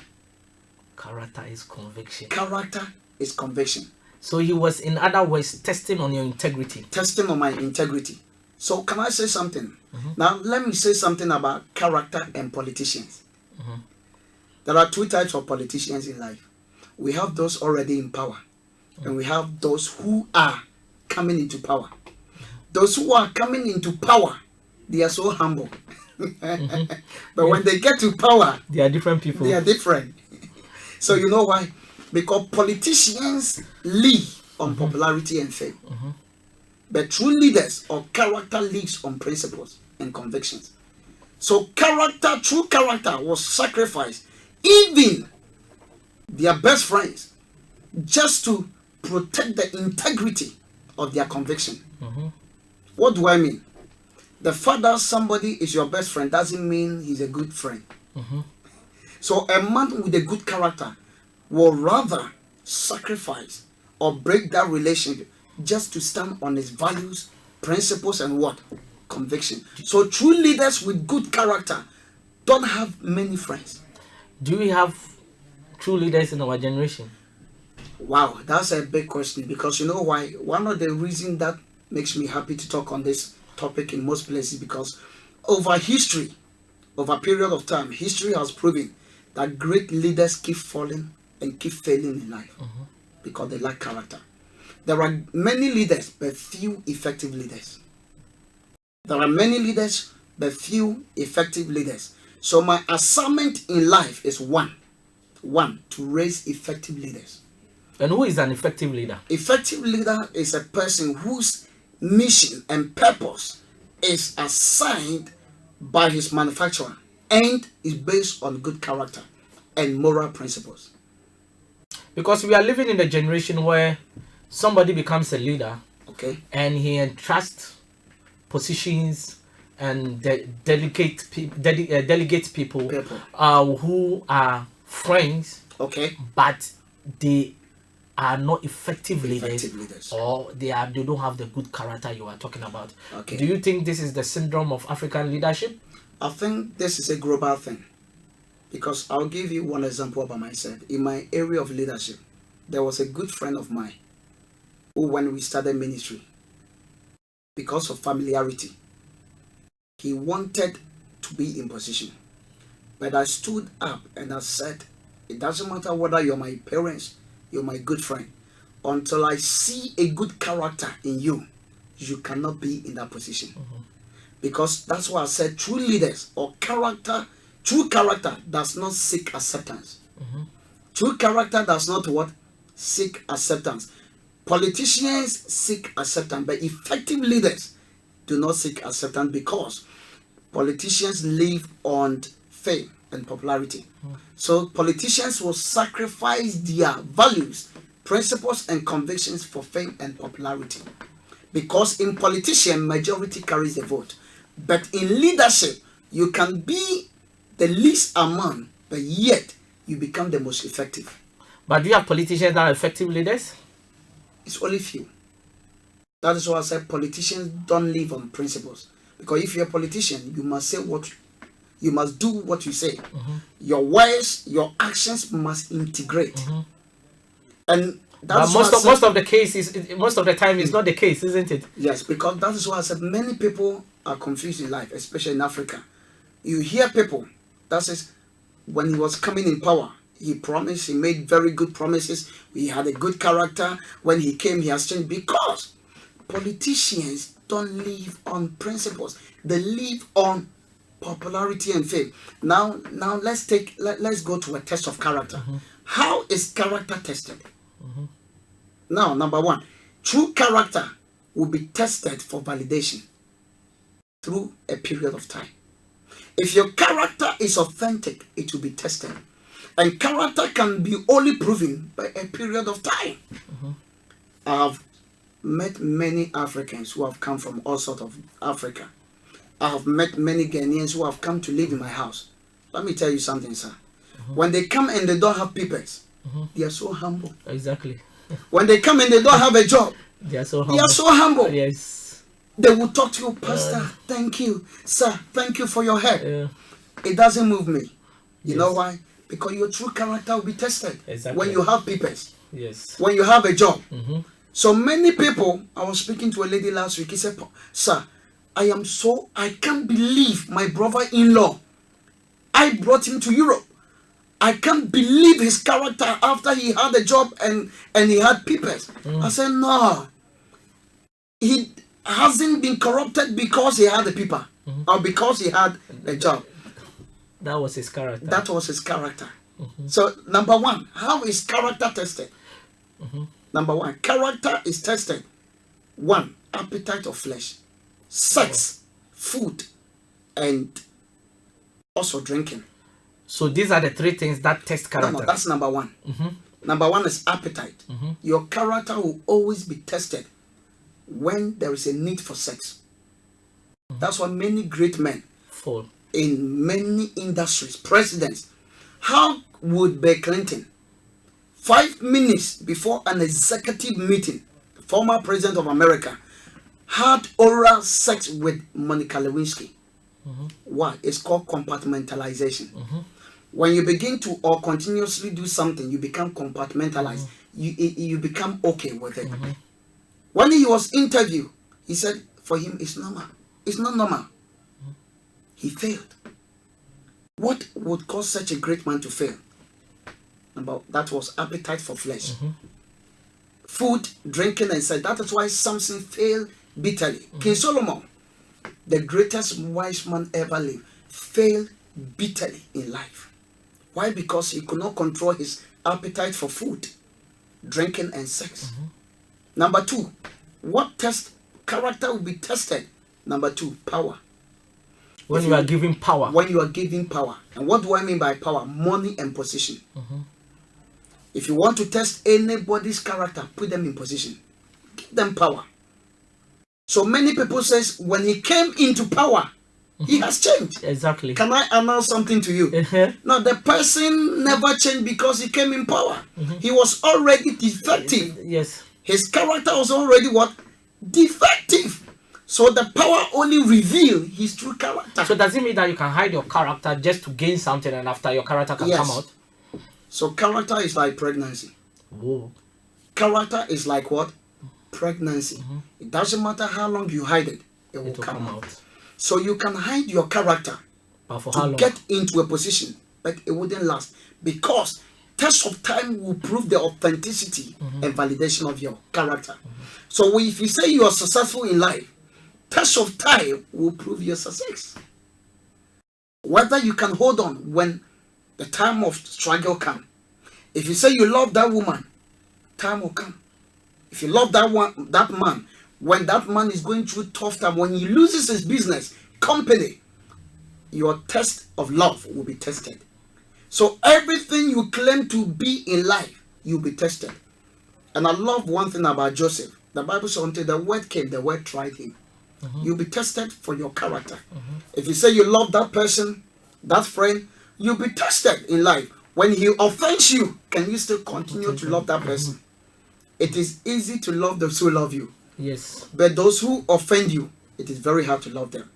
Character is conviction. Character is conviction. So he was, in other words, testing on your integrity. Testing on my integrity. So can I say something? Now let me say something about character and politicians. There are two types of politicians in life. We have those already in power, and we have those who are coming into power. Those who are coming into power, they are so humble. But when they get to power, they are different people. They are different. So you know why? Because politicians live on popularity and fame. But true leaders or character lives on principles and convictions. So true character was sacrificed. Even their best friends, just to protect the integrity of their conviction. What do I mean? The fact that somebody is your best friend doesn't mean he's a good friend. So a man with a good character will rather sacrifice or break that relationship just to stand on his values, principles, and what? Conviction. So true leaders with good character don't have many friends. Do we have true leaders in our generation? Wow, that's a big question, because you know why? One of the reasons that makes me happy to talk on this topic in most places, because over history, over a period of time, history has proven that great leaders keep falling and keep failing in life because they lack character. There are many leaders, but few effective leaders. There are many leaders, but few effective leaders. So my assignment in life is one, to raise effective leaders. And who is an effective leader? Effective leader is a person whose mission and purpose is assigned by his manufacturer and is based on good character and moral principles. Because we are living in a generation where somebody becomes a leader, and he entrusts positions and delegates people who are friends, but they are not effective leaders, or they don't have the good character you are talking about. Do you think this is the syndrome of African leadership? I think this is a global thing, because I'll give you one example about myself. In my area of leadership, there was a good friend of mine who, when we started ministry, because of familiarity, he wanted to be in position. But I stood up and I said, it doesn't matter whether you're my parents, you're my good friend. Until I see a good character in you, you cannot be in that position. Because that's why I said true leaders or true character does not seek acceptance. True character does not what? Seek acceptance. Politicians seek acceptance, but effective leaders do not seek acceptance, because politicians live on fame and popularity. So politicians will sacrifice their values, principles, and convictions for fame and popularity. Because in politician, majority carries the vote. But in leadership, you can be the least among, but yet you become the most effective. But do you have politicians that are effective leaders? It's only few. That is why I said politicians don't live on principles. Because if you're a politician, you must say you must do what you say. Your words, your actions must integrate. And that's most of the cases, most of the time, it's not the case, isn't it? Yes, because that is why I said many people are confused in life, especially in Africa. You hear people that says when he was coming in power, he promised, he made very good promises, he had a good character. When he came, he has changed, because politicians don't live on principles. They live on popularity and fame. Now let's go to a test of character. How is character tested? Now, number one, true character will be tested for validation through a period of time. If your character is authentic, it will be tested. And character can be only proven by a period of time. I have met many Africans who have come from all sorts of Africa. I have met many Ghanaians who have come to live in my house. Let me tell you something, sir. When they come and they don't have papers, they are so humble. Exactly. When they come and they don't have a job, They are so humble. they are so humble. Yes. They will talk to you, Pastor, thank you, sir, thank you for your help. It doesn't move me. You know why? Because your true character will be tested. Exactly. When you have papers, Yes. when you have a job. So many people, I was speaking to a lady last week, he said, sir, I can't believe my brother-in-law, I brought him to Europe. I can't believe his character after he had a job and he had papers. I said, no. He hasn't been corrupted because he had a paper or because he had a job. That was his character. That was his character. So, number one, how is character tested? Number one, character is tested. One, appetite of flesh, sex, food, and also drinking. So these are the three things that test character. No, that's number one. Number one is appetite. Your character will always be tested when there is a need for sex. That's why many great men Fall. in many industries, presidents, how would Bill Clinton, 5 minutes before an executive meeting, the former president of America, had oral sex with Monica Lewinsky? Why? It's called compartmentalization. When you begin to or continuously do something, you become compartmentalized. You become okay with it. When he was interviewed, he said for him it's normal. It's not normal. He failed. What would cause such a great man to fail? That was appetite for flesh. Food, drinking, and sex. That is why Samson failed bitterly. King Solomon, the greatest wise man ever lived, failed bitterly in life. Why? Because he could not control his appetite for food, drinking, and sex. Number two, what test character will be tested? Number two, power. When you are giving power. When you are giving power. And what do I mean by power? Money and position. If you want to test anybody's character, put them in position. Give them power. So many people says when he came into power, he has changed. Exactly. Can I announce something to you? No, the person never changed because he came in power. He was already defective. Yes. His character was already what? Defective. So the power only revealed his true character. So does it mean that you can hide your character just to gain something and after your character can come out? So character is like pregnancy. Whoa. Character is like what? Pregnancy. It doesn't matter how long you hide it, it will come out. So you can hide your character But for how long? get into a position, but it wouldn't last. Because test of time will prove the authenticity and validation of your character. So if you say you are successful in life, test of time will prove your success. Whether you can hold on when the time of struggle comes. If you say you love that woman, time will come. If you love that man, when that man is going through tough time, when he loses his business, company, your test of love will be tested. So everything you claim to be in life, you'll be tested. And I love one thing about Joseph. The Bible says until the word came, the word tried him. You'll be tested for your character. If you say you love that person, that friend, you'll be tested in life. When he offends you, can you still continue to love that person? It is easy to love those who love you. Yes. But those who offend you, it is very hard to love them.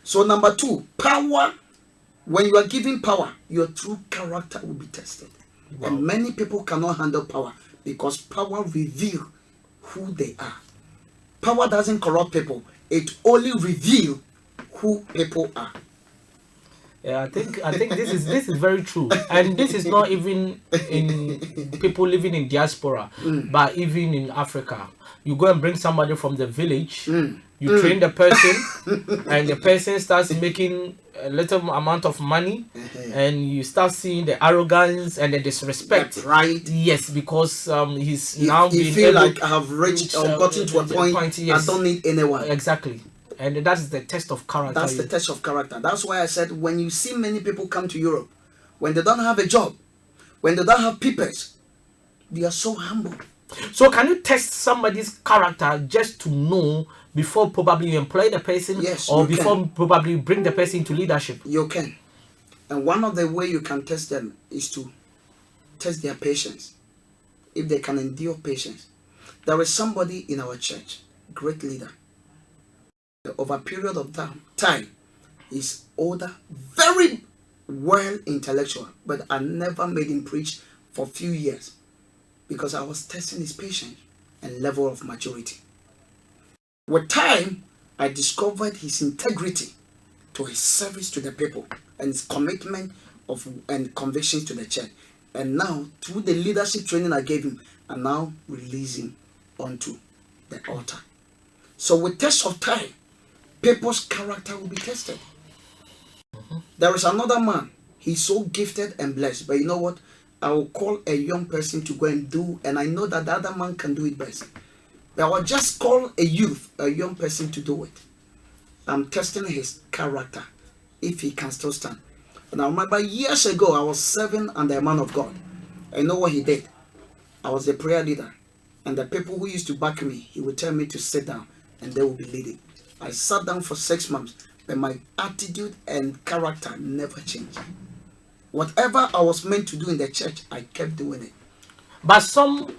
So number 2, power. When you are given power, your true character will be tested. Wow. And many people cannot handle power because power reveals who they are. Power doesn't corrupt people. It only reveals who people are. Yeah, I think this is very true, and this is not even in people living in diaspora, but even in Africa. You go and bring somebody from the village, you train the person, and the person starts making a little amount of money, and you start seeing the arrogance and the disrespect. The pride. Yes, because he's now being feel able, like I have reached or gotten to a point. Yes. I don't need anyone. Exactly. And that's the test of character. That's the test of character. That's why I said when you see many people come to Europe, when they don't have a job, when they don't have papers, they are so humble. So can you test somebody's character just to know before probably you employ the person? Yes, or before probably you bring the person into leadership? You can. And one of the way you can test them is to test their patience. If they can endure patience. There is somebody in our church, great leader. Over a period of time, he's older, very well intellectual, but I never made him preach for a few years because I was testing his patience and level of maturity. With time, I discovered his integrity to his service to the people and his commitment and convictions to the church. And now, through the leadership training I gave him, I'm now releasing onto the altar. So with test of time, people's character will be tested. There is another man. He's so gifted and blessed. But you know what? I will call a young person to go and do, and I know that the other man can do it best. But I will just call a young person to do it. I'm testing his character, if he can still stand. And I remember years ago, I was serving under a man of God. I know what he did. I was the prayer leader. And the people who used to back me, he would tell me to sit down, and they will be leading. I sat down for 6 months, but my attitude and character never changed. Whatever I was meant to do in the church, I kept doing it. But some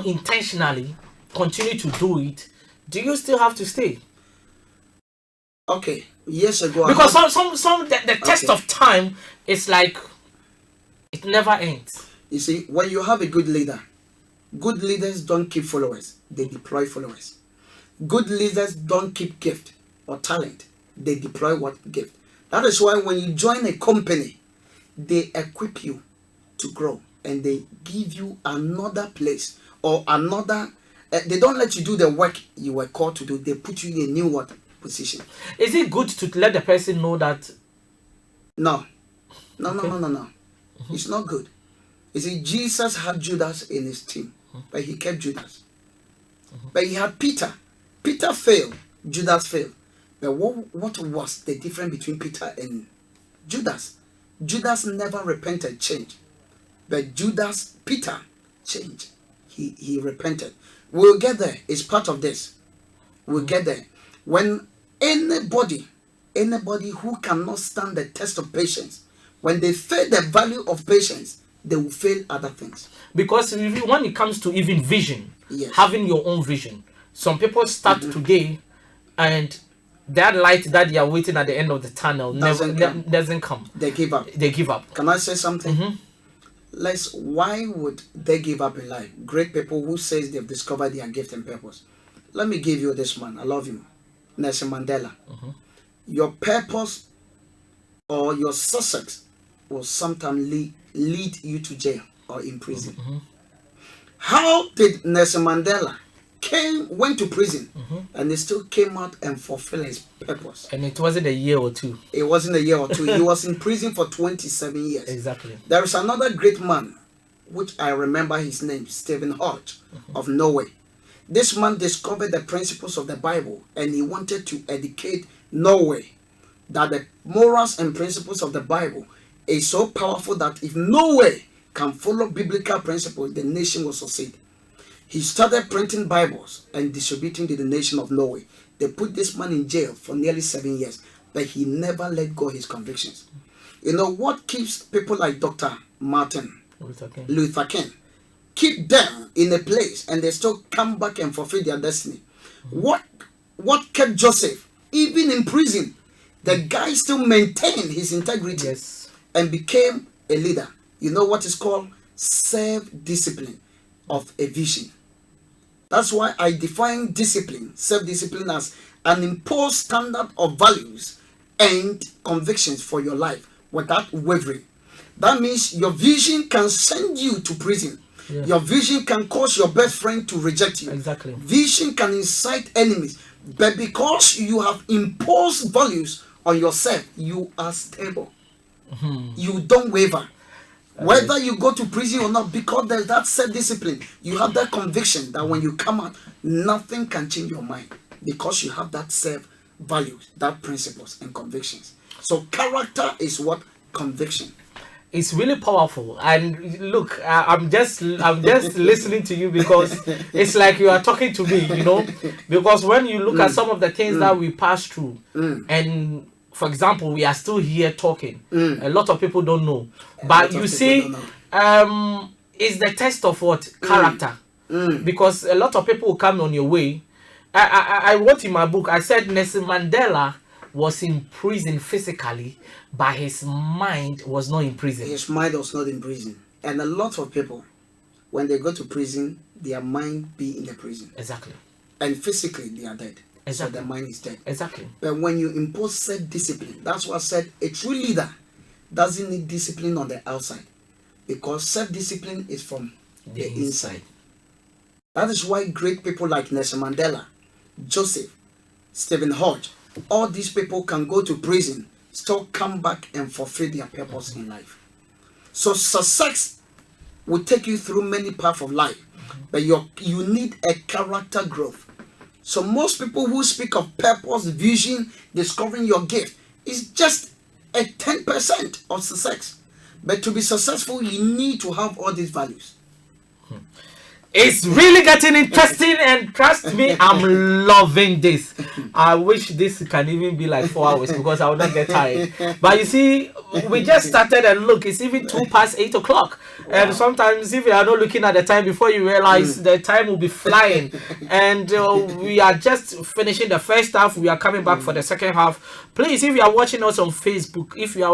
intentionally continue to do it. Do you still have to stay? Okay, years ago. Because the test of time is like it never ends. You see, when you have a good leader, good leaders don't keep followers; they deploy followers. Good leaders don't keep gift or talent. They deploy what gift. That is why when you join a company, they equip you to grow and they give you another place or another. They don't let you do the work you were called to do. They put you in a new position. Is it good to let the person know that? No. It's not good. You see, Jesus had Judas in his team, but he kept Judas. But he had Peter. Peter failed, Judas failed. But what was the difference between Peter and Judas? Judas never repented, changed. But Peter changed. He repented. We'll get there. It's part of this. We'll get there. When anybody who cannot stand the test of patience, when they fail the value of patience, they will fail other things. Because when it comes to even vision, yes, having your own vision, some people start today and that light that they are waiting at the end of the tunnel doesn't come. They give up. Can I say something? Why would they give up in life? Great people who says they've discovered their gift and purpose. Let me give you this man. I love him. Nelson Mandela. Your purpose or your success will sometimes lead you to jail or in prison. How did Nelson Mandela went to prison and he still came out and fulfilled his purpose? And it wasn't a year or two. It wasn't a year or two. He was in prison for 27 years. Exactly. There is another great man, which I remember his name, Stephen Hodge of Norway. This man discovered the principles of the Bible and he wanted to educate Norway that the morals and principles of the Bible is so powerful that if Norway can follow biblical principles, the nation will succeed. He started printing Bibles and distributing to the nation of Norway. They put this man in jail for nearly 7 years, but he never let go his convictions. You know what keeps people like Dr. Martin Luther King. Keep them in a place and they still come back and fulfill their destiny. What kept Joseph even in prison? The guy still maintained his integrity and became a leader. You know what is called self-discipline of a vision. That's why I define discipline, self-discipline, as an imposed standard of values and convictions for your life without wavering. That means your vision can send you to prison. Your vision can cause your best friend to reject you. Exactly. Vision can incite enemies. But because you have imposed values on yourself, you are stable. You don't waver. Whether you go to prison or not, because there's that self-discipline, you have that conviction that when you come out, nothing can change your mind, because you have that self-values, that principles and convictions. So character is what? Conviction. It's really powerful. And look, I'm just listening to you, because it's like you are talking to me, you know, because when you look at some of the things that we pass through, and for example, we are still here talking. A lot of people don't know. But you see, it's the test of what? Character. Because a lot of people will come on your way. I wrote in my book, I said Nelson Mandela was in prison physically, but his mind was not in prison. His mind was not in prison. And a lot of people, when they go to prison, their mind be in the prison. Exactly. And physically, they are dead. Exactly. So their mind is dead. Exactly. But when you impose self-discipline, that's what I said, a true leader doesn't need discipline on the outside, because self-discipline is from the inside. That is why great people like Nelson Mandela, Joseph, Stephen Hodge, all these people can go to prison, still come back and fulfill their purpose in life. So success will take you through many paths of life, but you need a character growth. So most people who speak of purpose, vision, discovering your gift, is just a 10% of success. But to be successful, you need to have all these values. It's really getting interesting, and trust me, I'm loving this. I wish this can even be like 4 hours, because I would not get tired. But you see, we just started, and look, it's even 8:02. Wow. And sometimes if you are not looking at the time, before you realize the time will be flying. And we are just finishing the first half. We are coming back for the second half. Please, if you are watching us on Facebook, if you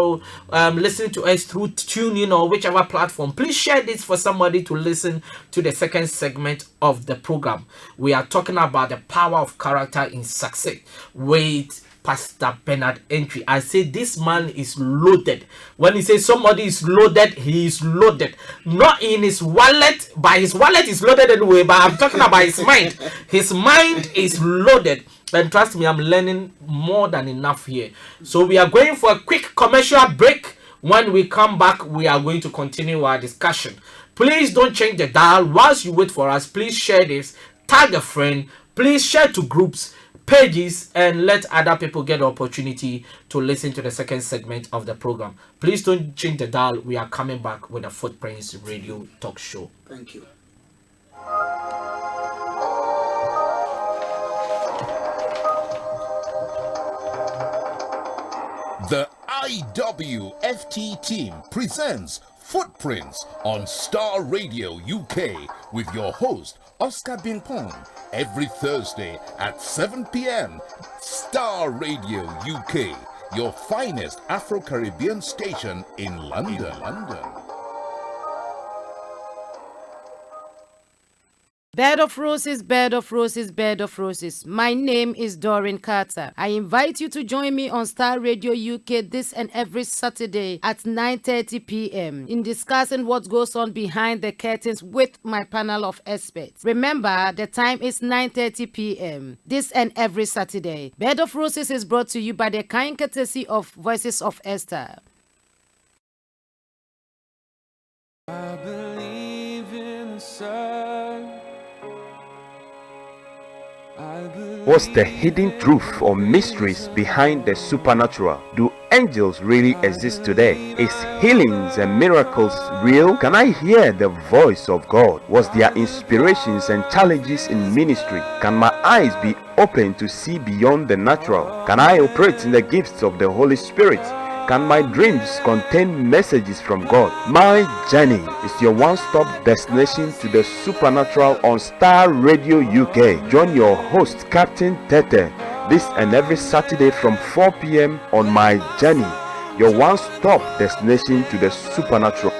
are listening to us through TuneIn or whichever platform, please share this for somebody to listen to the second segment of the program. We are talking about the power of character in success with Pastor Bernard Entry. I say this man is loaded. When he says somebody is loaded, he is loaded. Not in his wallet, but his wallet is loaded anyway. But I'm talking about his mind. His mind is loaded. And trust me, I'm learning more than enough here. So we are going for a quick commercial break. When we come back, we are going to continue our discussion. Please don't change the dial. Whilst you wait for us, please share this, tag a friend, please share to groups, pages, and let other people get the opportunity to listen to the second segment of the program. Please don't change the dial. We are coming back with a Footprints Radio Talk Show. Thank you. The IWFT team presents Footprints on Starr Radio UK with your host Oscar Bimpong every Thursday at 7 p.m. Starr Radio UK, your finest Afro-Caribbean station in London. Bed of Roses, Bed of Roses, Bed of Roses. My name is Doreen Carter. I invite you to join me on Starr Radio UK this and every Saturday at 9:30 p.m. in discussing what goes on behind the curtains with my panel of experts. Remember, the time is 9:30 p.m. this and every Saturday. Bed of Roses is brought to you by the kind courtesy of Voices of Esther. I believe in the sun. What's the hidden truth or mysteries behind the supernatural? Do angels really exist today? Is healings and miracles real? Can I hear the voice of God? Was there inspirations and challenges in ministry? Can my eyes be open to see beyond the natural? Can I operate in the gifts of the Holy Spirit? Can my dreams contain messages from God? My Journey is your one-stop destination to the supernatural on Star Radio UK. Join your host, Captain Tete, this and every Saturday from 4 p.m. on My Journey, your one-stop destination to the supernatural.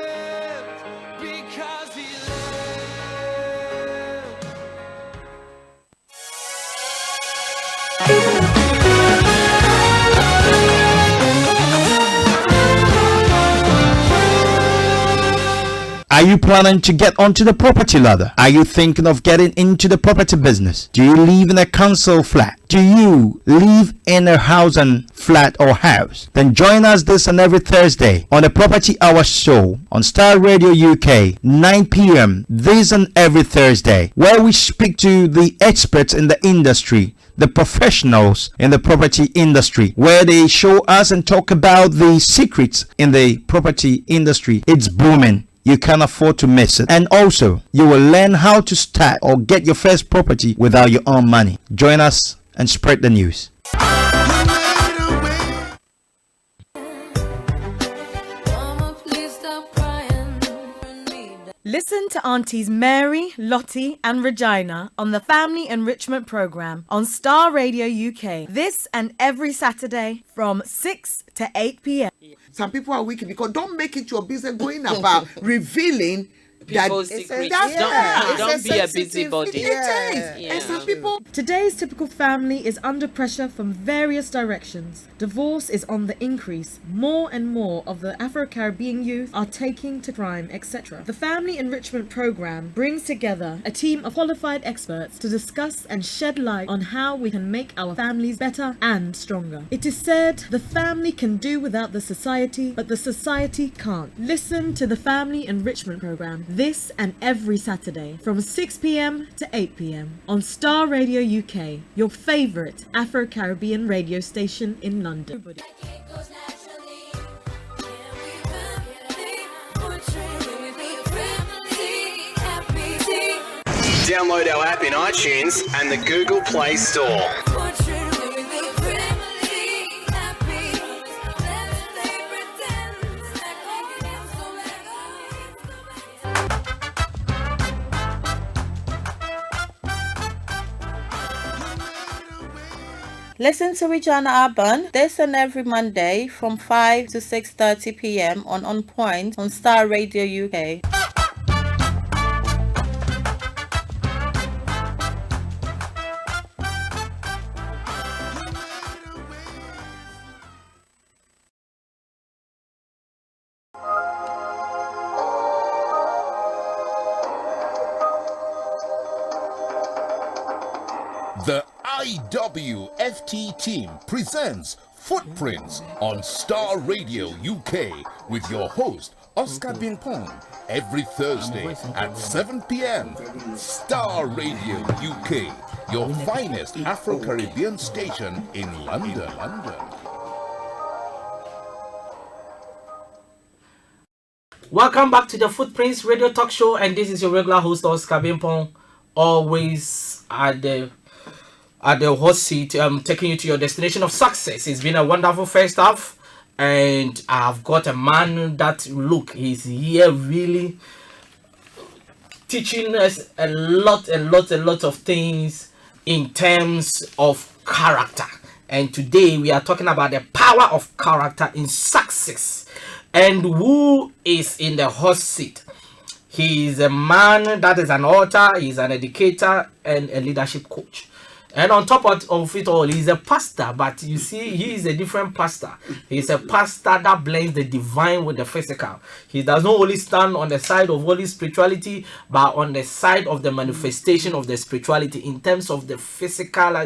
Are you planning to get onto the property ladder? Are you thinking of getting into the property business? Do you live in a council flat? Do you live in a house and flat or house? Then join us this and every Thursday on the Property Hour Show on Star Radio UK, 9 p.m. this and every Thursday, where we speak to the experts in the industry, the professionals in the property industry, where they show us and talk about the secrets in the property industry. It's booming. You can't afford to miss it. And also, you will learn how to start or get your first property without your own money. Join us and spread the news. Listen to Aunties Mary, Lottie and Regina on the Family Enrichment Programme on Star Radio UK. This and every Saturday from 6 to 8 p.m. Some people are wicked because don't make it your business going about revealing people's secrets. Don't be a busybody. And some people. Today's typical family is under pressure from various directions. Divorce is on the increase. More and more of the Afro-Caribbean youth are taking to crime, etc. The Family Enrichment Program brings together a team of qualified experts to discuss and shed light on how we can make our families better and stronger. It is said the family can do without the society, but the society can't. Listen to the Family Enrichment Program this and every Saturday from 6 p.m. to 8 p.m. on Star Radio UK, your favourite Afro-Caribbean radio station in London. Download our app in iTunes and the Google Play Store. Listen to Regina Urban this and every Monday from 5 to 6:30 p.m. on Point on Star Radio UK. The IWFT team presents Footprints on Star Radio UK with your host Oscar Bimpong every Thursday at 7 p.m. Star Radio UK, your finest Afro-Caribbean station in London. Welcome back to the Footprints Radio Talk Show, and this is your regular host Oscar Bimpong, always at the hot seat, taking you to your destination of success. It's been a wonderful first half, and I've got a man that, look, he's here really teaching us a lot of things in terms of character. And today we are talking about the power of character in success. And who is in the hot seat? He is a man that is an author, he's an educator, and a leadership coach. And on top of it all, he's a pastor, but you see, he is a different pastor. He's a pastor that blends the divine with the physical. He does not only stand on the side of holy spirituality, but on the side of the manifestation of the spirituality in terms of the physical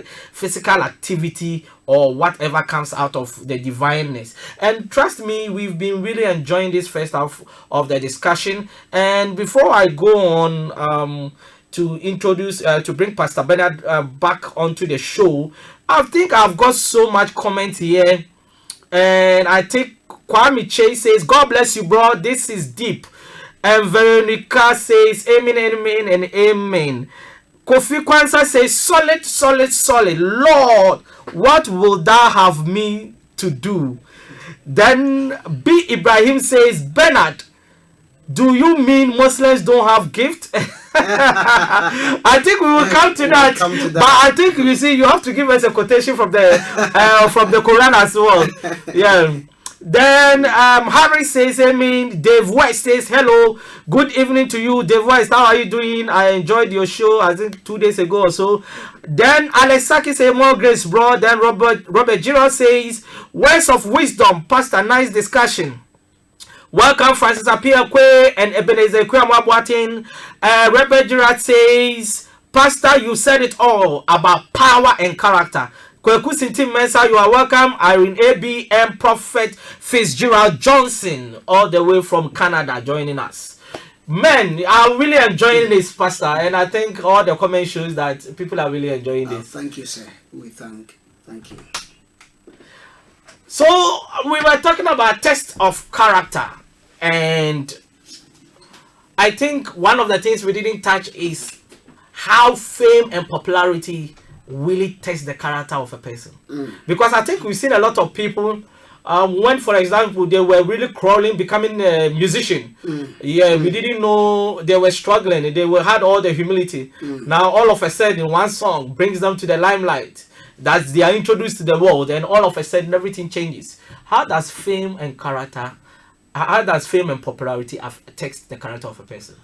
activity or whatever comes out of the divineness. And trust me, we've been really enjoying this first half of the discussion. And before I go on, to introduce, to bring Pastor Bernard back onto the show, I think I've got so much comment here, and I think Kwame Chase says, God bless you, bro, this is deep. And Veronica says, amen, amen, and amen. Kofi Kwanzaa says, solid, Lord, what will thou have me to do? Then B. Ibrahim says, Bernard, do you mean Muslims don't have gift? I think we will come to that. But I think you see, you have to give us a quotation from the Quran as well. Yeah. Then Harry says, I mean, Dave West says, hello, good evening to you, Dave West. How are you doing? I enjoyed your show, I think 2 days ago or so. Then Alexaki says, more grace, bro. Then Robert Giro says, words of wisdom, Pastor, nice discussion. Welcome, Francis Apia-Kwe and Ebenezer Kwamwabuatin. Robert Girard says, Pastor, you said it all about power and character. Kweku Sinti Mensa, you are welcome. Irene ABM Prophet Fitzgerald Johnson, all the way from Canada, joining us. Men, I'm really enjoying this, Pastor, and I think all the comments shows that people are really enjoying this. Thank you, sir. We thank you. So we were talking about test of character, and I think one of the things we didn't touch is how fame and popularity really test the character of a person. Because I think we've seen a lot of people when, for example, they were really crawling, becoming a musician. We didn't know they were struggling. They had all the humility. Now all of a sudden one song brings them to the limelight. That they are introduced to the world, and all of a sudden everything changes. How does fame and popularity affect the character of a person?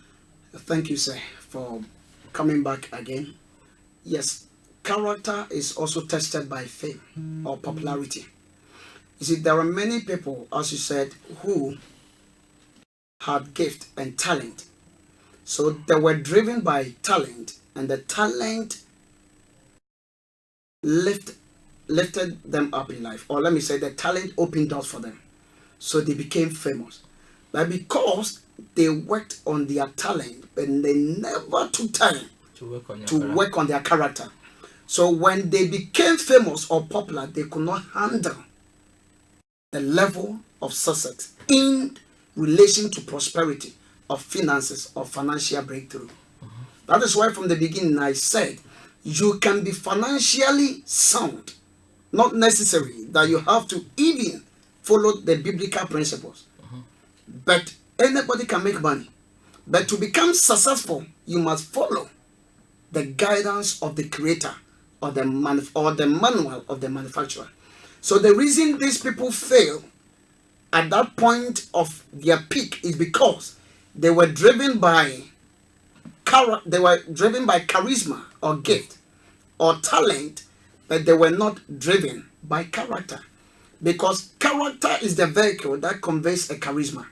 Thank you, sir, for coming back again. Yes, character is also tested by fame or popularity. You see, there are many people, as you said, who had gift and talent. So they were driven by talent, and the talent lifted them up in life, or let me say the talent opened doors for them, so they became famous. But because they worked on their talent, but they never took time to work on their character, so when they became famous or popular, they could not handle the level of success in relation to prosperity of finances or financial breakthrough. That is why from the beginning I said, you can be financially sound, not necessary that you have to even follow the biblical principles. But anybody can make money. But to become successful, you must follow the guidance of the creator or the manual of the manufacturer. So the reason these people fail at that point of their peak is because they were driven by charisma or gift or talent, but they were not driven by character, because character is the vehicle that conveys a charisma.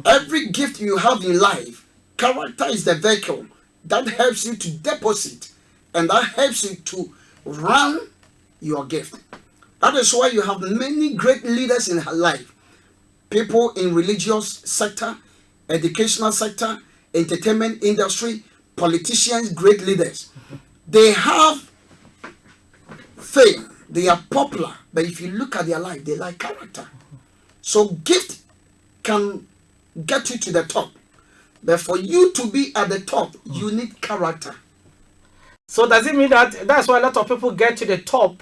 Every gift you have in life, character is the vehicle that helps you to deposit, and that helps you to run your gift. That is why you have many great leaders in life, people in religious sector, educational sector, entertainment industry, politicians, great leaders. They have fame, they are popular, but if you look at their life, they lack character. So gift can get you to the top, but for you to be at the top, you need character. So does it mean that that's why a lot of people get to the top,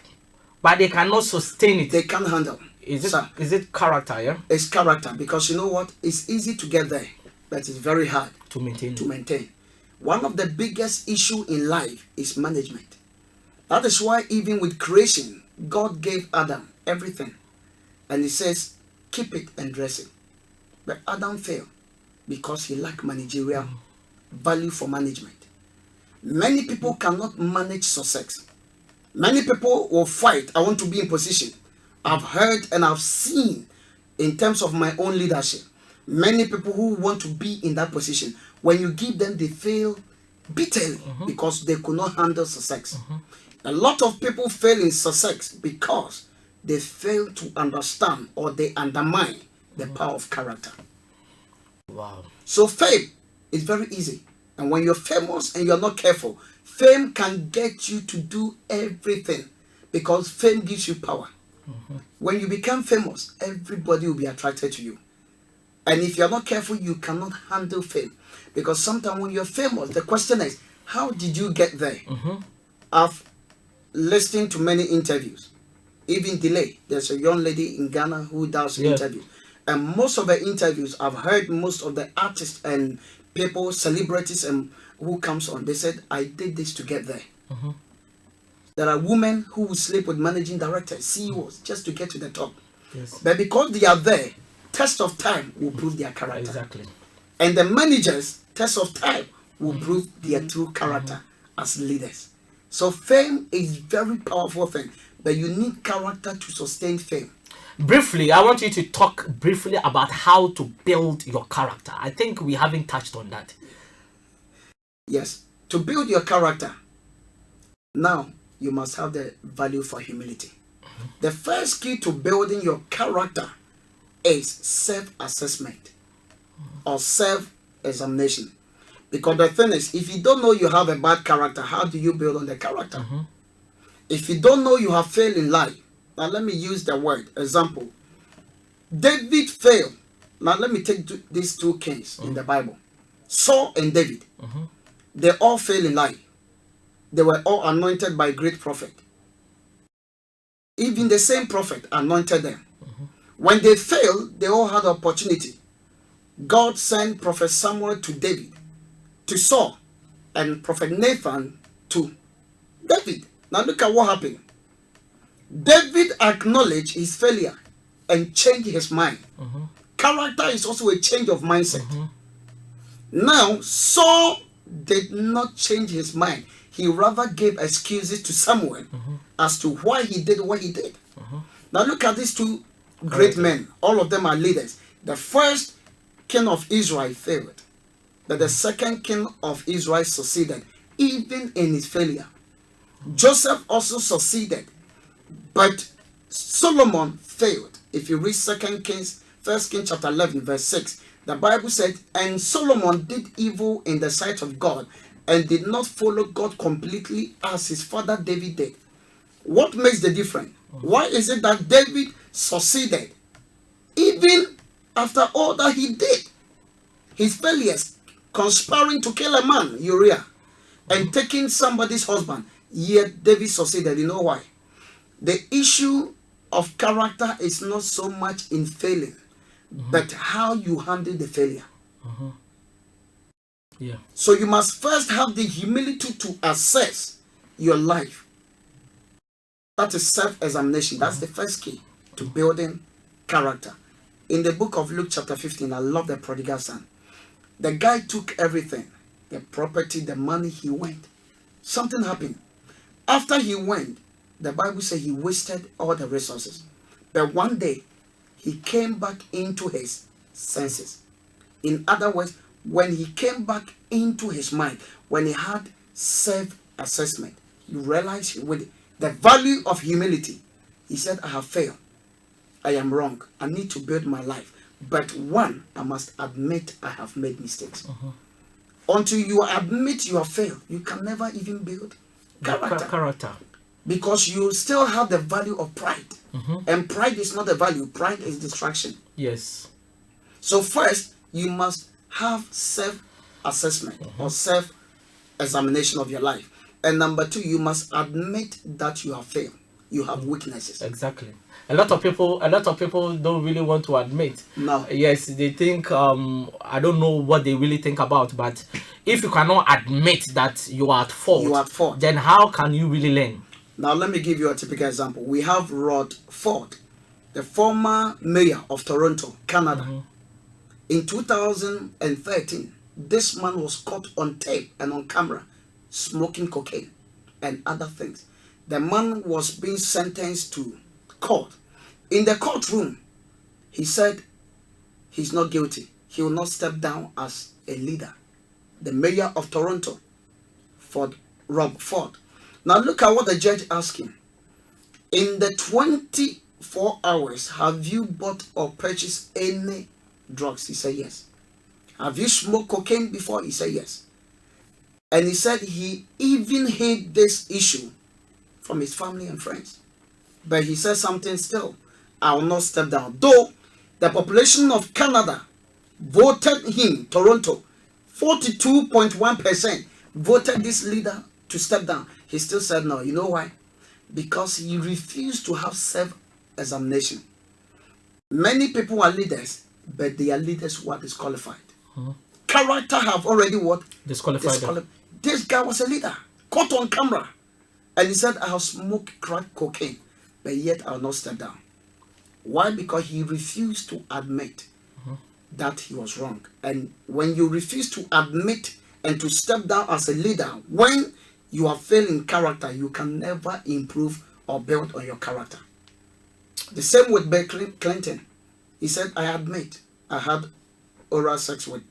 but they cannot sustain it? They can't handle. Is it character? Yeah, it's character, because you know what? It's easy to get there, but it's very hard to maintain. One of the biggest issue in life is management. That is why even with creation, God gave Adam everything, and he says, keep it and dress it. But Adam failed because he lacked managerial value for management. Many people cannot manage success. Many people will fight, I want to be in position. I've heard and I've seen in terms of my own leadership, many people who want to be in that position, when you give them, they fail bitterly because they could not handle success. A lot of people fail in success because they fail to understand or they undermine the power of character. Wow. So fame is very easy. And when you're famous and you're not careful, fame can get you to do everything, because fame gives you power. When you become famous, everybody will be attracted to you. And if you're not careful, you cannot handle fame. Because sometimes when you're famous, the question is, how did you get there? I've listened to many interviews. even delay. There's a young lady in Ghana who does interviews. And most of the interviews, I've heard most of the artists and people, celebrities, and who comes on, they said, I did this to get there. There are women who will sleep with managing directors, CEOs, just to get to the top. Yes. But because they are there, test of time will prove their character. Exactly. And the managers, test of time will prove their true character as leaders. So fame is very powerful thing, but you need character to sustain fame. Briefly, I want you to talk briefly about how to build your character. I think we haven't touched on that. Yes, to build your character, now you must have the value for humility. The first key to building your character is self-assessment or self-examination. Because the thing is, if you don't know you have a bad character, how do you build on the character? If you don't know you have failed in life, now let me use the word example. David failed. Now let me take these two kings in the Bible, Saul and David. They all failed in life. They were all anointed by a great prophet. Even the same prophet anointed them. When they failed, they all had opportunity. God sent Prophet Samuel to David, to Saul, and Prophet Nathan to David. Now look at what happened. David acknowledged his failure and changed his mind. Character is also a change of mindset. Now, Saul did not change his mind. He rather gave excuses to Samuel as to why he did what he did. Now look at these two great men. All of them are leaders. The first king of Israel failed, but the second king of Israel succeeded, even in his failure. Joseph also succeeded, but Solomon failed. If you read 1 Kings chapter 11, verse 6, the Bible said, and Solomon did evil in the sight of God and did not follow God completely as his father David did. What makes the difference? Why is it that David succeeded even after all that he did? His failures, conspiring to kill a man, Uriah, and taking somebody's husband, yet David succeeded. You know why? The issue of character is not so much in failing, but how you handle the failure. So you must first have the humility to assess your life. That is self-examination. That's the first key to building character. In the book of Luke chapter 15, I love the prodigal son. The guy took everything, the property, the money, he went. Something happened. After he went, the Bible says he wasted all the resources. But one day, he came back into his senses. In other words, when he came back into his mind, when he had self-assessment, he realized with the value of humility. He said, I have failed. I am wrong. I need to build my life. But one, I must admit I have made mistakes. Until you admit you have failed, you can never even build character. Because you still have the value of pride. And pride is not a value. Pride is distraction. Yes. So first, you must have self-assessment or self-examination of your life. And number two, you must admit that you have failed. You have weaknesses. Exactly. A lot of people don't really want to admit. No. Yes, they think I don't know what they really think about, but if you cannot admit that you are at fault, then how can you really learn? Now let me give you a typical example. We have Rod Ford, the former mayor of Toronto, Canada. In 2013, this man was caught on tape and on camera smoking cocaine and other things. The man was being sentenced to court. In the courtroom, he said he's not guilty. He will not step down as a leader. The mayor of Toronto, Rob Ford. Now look at what the judge asked him. In the 24 hours, have you bought or purchased any drugs? He said yes. Have you smoked cocaine before? He said yes. And he said he even hid this issue from his family and friends. But he said something still. I will not step down. Though the population of Canada voted him, Toronto, 42.1% voted this leader to step down. He still said no. You know why? because he refused to have self-examination. Many people are leaders, but they are leaders who are disqualified. Character have already what? Disqualified. This guy was a leader, caught on camera. And he said, I have smoked crack cocaine, but yet I'll not step down. Why? Because he refused to admit that he was wrong. And when you refuse to admit and to step down as a leader, when you are failing character, you can never improve or build on your character. The same with Bill Clinton. He said, I admit I had oral sex with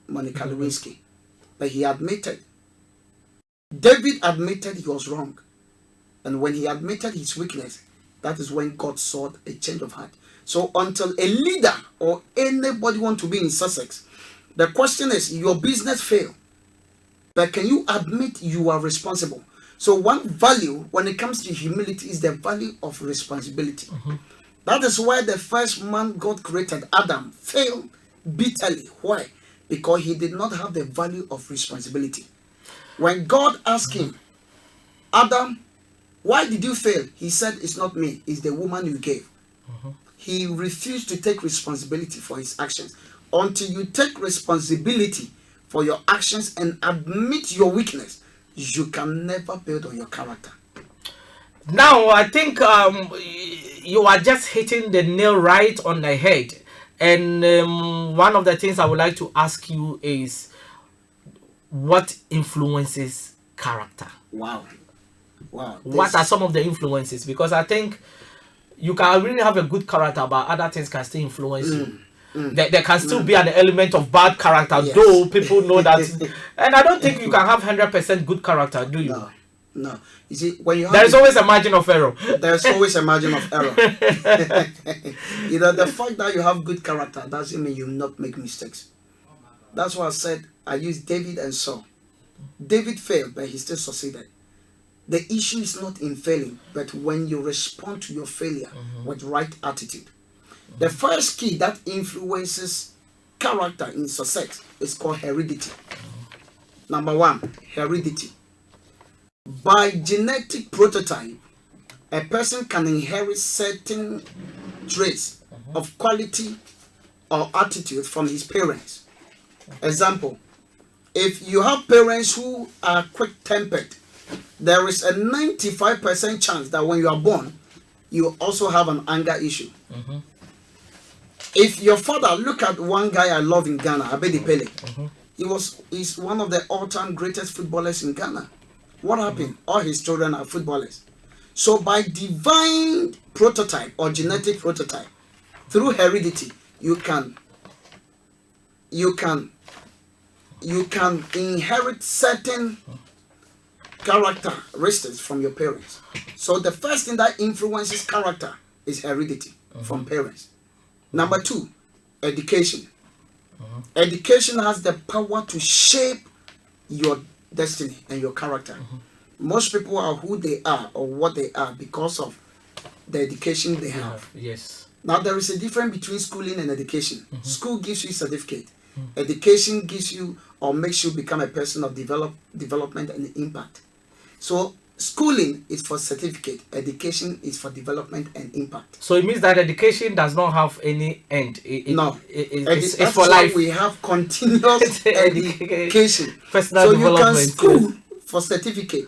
Monica Lewinsky. But he admitted. David admitted he was wrong. And when he admitted his weakness, that is when God saw a change of heart. So until a leader or anybody want to be in Sussex, the question is, your business fail, but can you admit you are responsible? So one value when it comes to humility is the value of responsibility. That is why the first man God created, Adam, failed bitterly. Why? Because he did not have the value of responsibility. When God asked him, Adam, why did you fail? He said, it's not me, it's the woman you gave. He refused to take responsibility for his actions. Until you take responsibility for your actions and admit your weakness, you can never build on your character. Now, I think you are just hitting the nail right on the head. And one of the things I would like to ask you is, what influences character? Wow. What are some of the influences? Because I think you can really have a good character, but other things can still influence you. There can still be an element of bad character, though people know that. And I don't think you can have 100% good character, do you? No. You see, when you have there is always a margin of error. There's always a margin of error. The fact that you have good character doesn't mean you not make mistakes. That's why I said I used David and Saul. David failed, but he still succeeded. The issue is not in failing, but when you respond to your failure with right attitude. The first key that influences character in success is called heredity. Number one, heredity. By genetic prototype, a person can inherit certain traits of quality or attitude from his parents. Example, if you have parents who are quick-tempered, there is a 95% chance that when you are born, you also have an anger issue. If your father, look at one guy I love in Ghana, Abedi Pele. He's one of the all-time greatest footballers in Ghana. What happened? All his children are footballers. So by divine prototype or genetic prototype, through heredity, you can inherit certain characteristics from your parents. So the first thing that influences character is heredity from parents. Number two, education. Education has the power to shape your destiny and your character. Most people are who they are or what they are because of the education they have. Yes. Now there is a difference between schooling and education. School gives you a certificate. Education gives you or makes you become a person of development and impact. So schooling is for certificate, education is for development and impact. So it means that education does not have any end. It's for life. We have continuous education. Personal development. You can school for certificate.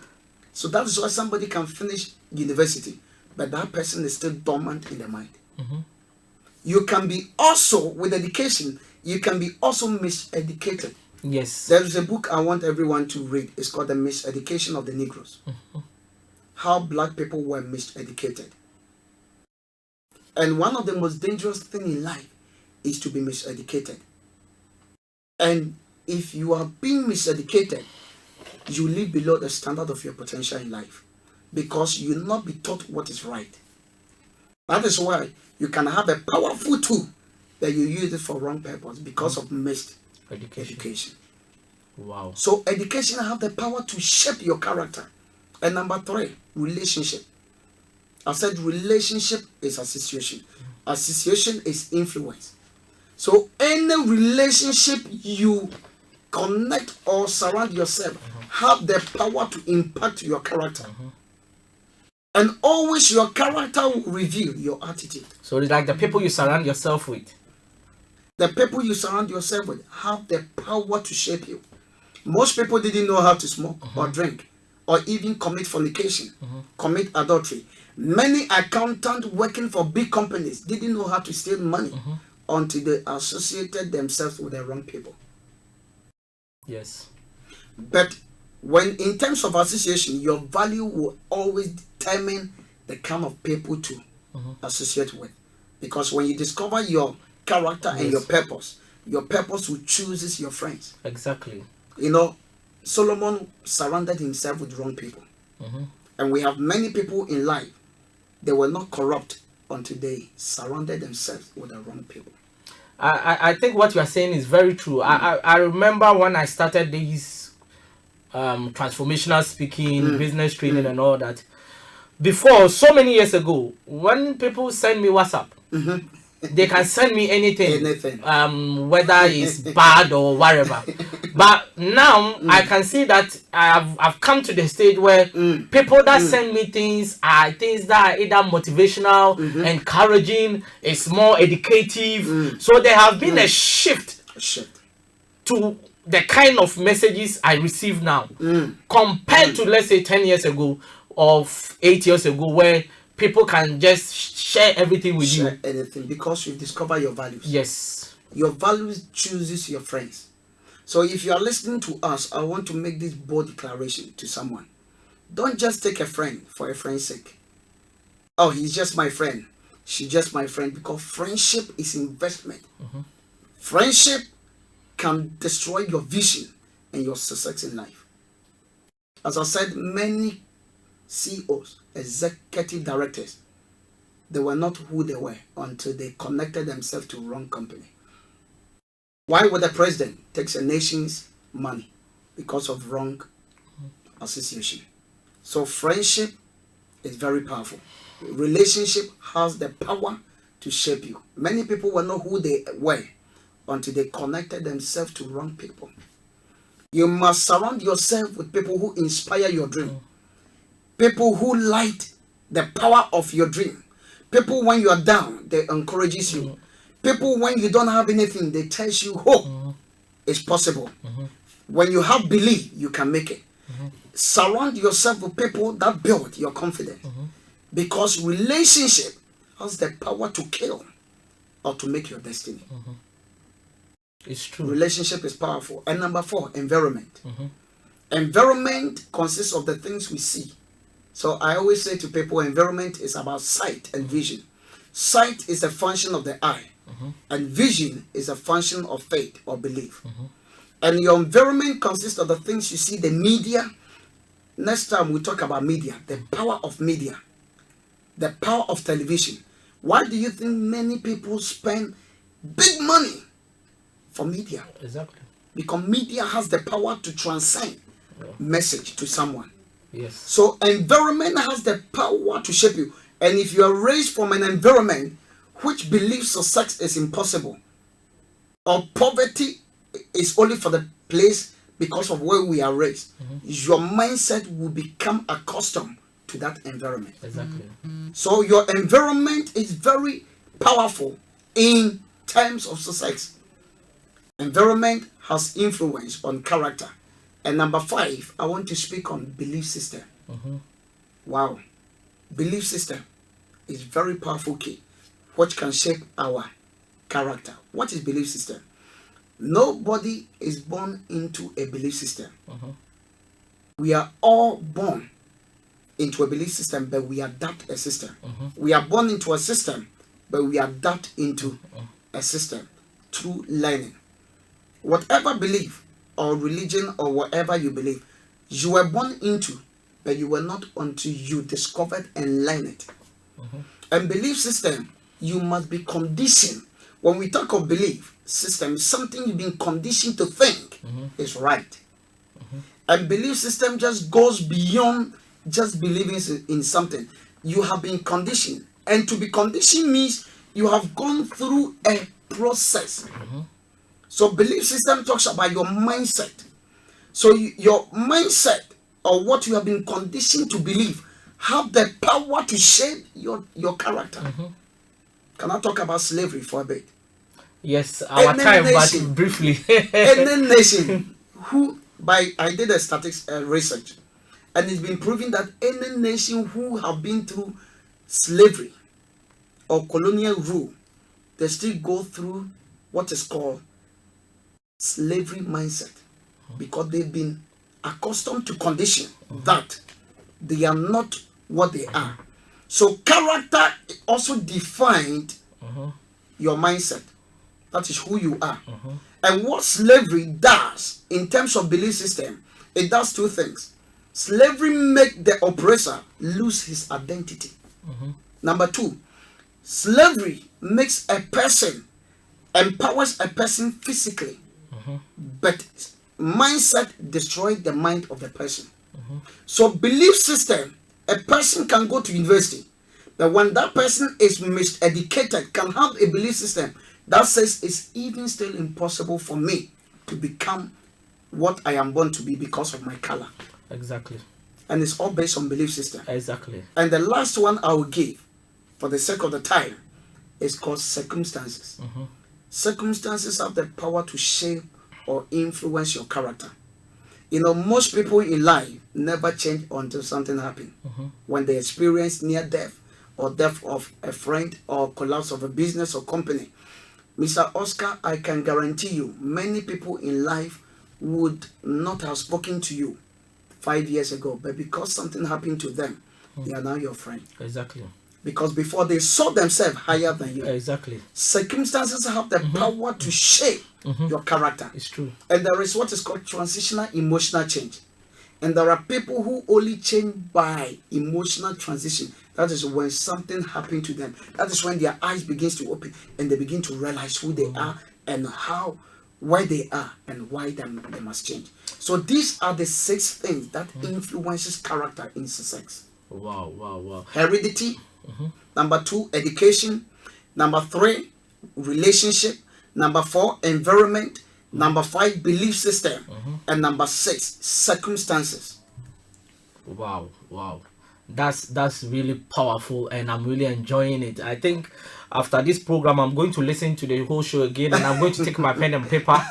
So that is why somebody can finish university, but that person is still dormant in the mind. You can be also, with education, you can be also miseducated. Yes. There is a book I want everyone to read. It's called The Miseducation of the Negroes. How black people were miseducated. And one of the most dangerous things in life is to be miseducated. And if you are being miseducated, you live below the standard of your potential in life. Because you will not be taught what is right. That is why you can have a powerful tool, but you use it for wrong purpose because of missed education. Wow. So education have the power to shape your character. And number three, relationship. I said relationship is association. Association is influence. So any relationship you connect or surround yourself have the power to impact your character. And always your character will reveal your attitude. So it's like the people you surround yourself with. The people you surround yourself with have the power to shape you. Most people didn't know how to smoke or drink or even commit fornication, commit adultery. Many accountants working for big companies didn't know how to steal money until they associated themselves with the wrong people. Yes. But when in terms of association, your value will always determine the kind of people to associate with. Because when you discover your character and your purpose will choose your friends. Exactly. You know, Solomon surrounded himself with wrong people. And we have many people in life, they were not corrupt until they surrounded themselves with the wrong people. I think what you are saying is very true. I remember when I started these transformational speaking, business training and all that. Before, so many years ago, when people send me WhatsApp, they can send me anything. Whether it's bad or whatever. But now I can see that I've come to the stage where people that send me things are things that are either motivational, encouraging, it's more educative. So there have been a shift to the kind of messages I receive now compared to, let's say, 10 years ago or 8 years ago, where people can just share everything with you. Anything, because you discover your values. Yes. Your values chooses your friends. So if you are listening to us, I want to make this bold declaration to someone. Don't just take a friend for a friend's sake. Oh, he's just my friend. She's just my friend. Because friendship is investment. Friendship can destroy your vision and your success in life. As I said, many CEOs, executive directors, they were not who they were until they connected themselves to wrong company. Why would the president take a nation's money? Because of wrong association. So friendship is very powerful. Relationship has the power to shape you. Many people will know who they were until they connected themselves to wrong people. You must surround yourself with people who inspire your dream. People who light the power of your dream. People, when you are down, they encourages you. People, when you don't have anything, they tell you hope is possible. When you have belief, you can make it. Surround yourself with people that build your confidence. Because relationship has the power to kill or to make your destiny. It's true. Relationship is powerful. And number 4, environment. Environment consists of the things we see. So I always say to people, environment is about sight and vision. Sight is a function of the eye, and vision is a function of faith or belief. And your environment consists of the things you see, the media. Next time we talk about media, the power of media, the power of television. Why do you think many people spend big money for media? Exactly. Because media has the power to transcend message to someone. Yes. So environment has the power to shape you. And if you are raised from an environment which believes success is impossible, or poverty is only for the place because of where we are raised, your mindset will become accustomed to that environment. Exactly. So your environment is very powerful in terms of success. Environment has influence on character. And number 5, I want to speak on belief system. Wow. Belief system is very powerful key which can shape our character. What is belief system? Nobody is born into a belief system. We are all born into a belief system, but we adapt a system. We are born into a system, but we adapt into a system through learning. Whatever belief or religion or whatever you believe, you were born into, but you were not until you discovered and learned it. And belief system, you must be conditioned. When we talk of belief system, something you've been conditioned to think is right. And belief system just goes beyond just believing in something. You have been conditioned. And to be conditioned means you have gone through a process. So belief system talks about your mindset. So your mindset or what you have been conditioned to believe have the power to shape your character. Can I talk about slavery for a bit? Yes, our time, nation, but briefly. Any nation who, I did a statistics research, and it's been proven that any nation who have been through slavery or colonial rule, they still go through what is called slavery mindset, because they've been accustomed to condition that they are not what they are. So character also defined your mindset. That is who you are. And what slavery does in terms of belief system, it does two things. Slavery makes the oppressor lose his identity. Number two, slavery makes a person, empowers a person physically, but mindset destroys the mind of the person. So belief system, a person can go to university, but when that person is miseducated, can have a belief system that says it's even still impossible for me to become what I am born to be because of my color. Exactly. And it's all based on belief system. Exactly. And the last one I will give, for the sake of the time, is called circumstances. Circumstances have the power to shape or influence your character. You know, most people in life never change until something happens. When they experience near death, or death of a friend, or collapse of a business or company. Mr. Oscar, I can guarantee you, many people in life would not have spoken to you 5 years ago, but because something happened to them, they are now your friend. Exactly. Because before they saw themselves higher than you. Exactly. Circumstances have the power to shape your character. It's true. And there is what is called transitional emotional change. And there are people who only change by emotional transition. That is when something happened to them. That is when their eyes begins to open and they begin to realize who they are and why they are and why they must change. So these are the 6 things that influences character in Sussex. Wow. Heredity. Number 2, education. Number 3, relationship. Number 4, environment. Number 5, belief system. And number 6, circumstances. Wow. That's really powerful, and I'm really enjoying it. I think after this program, I'm going to listen to the whole show again, and I'm going to take my pen and paper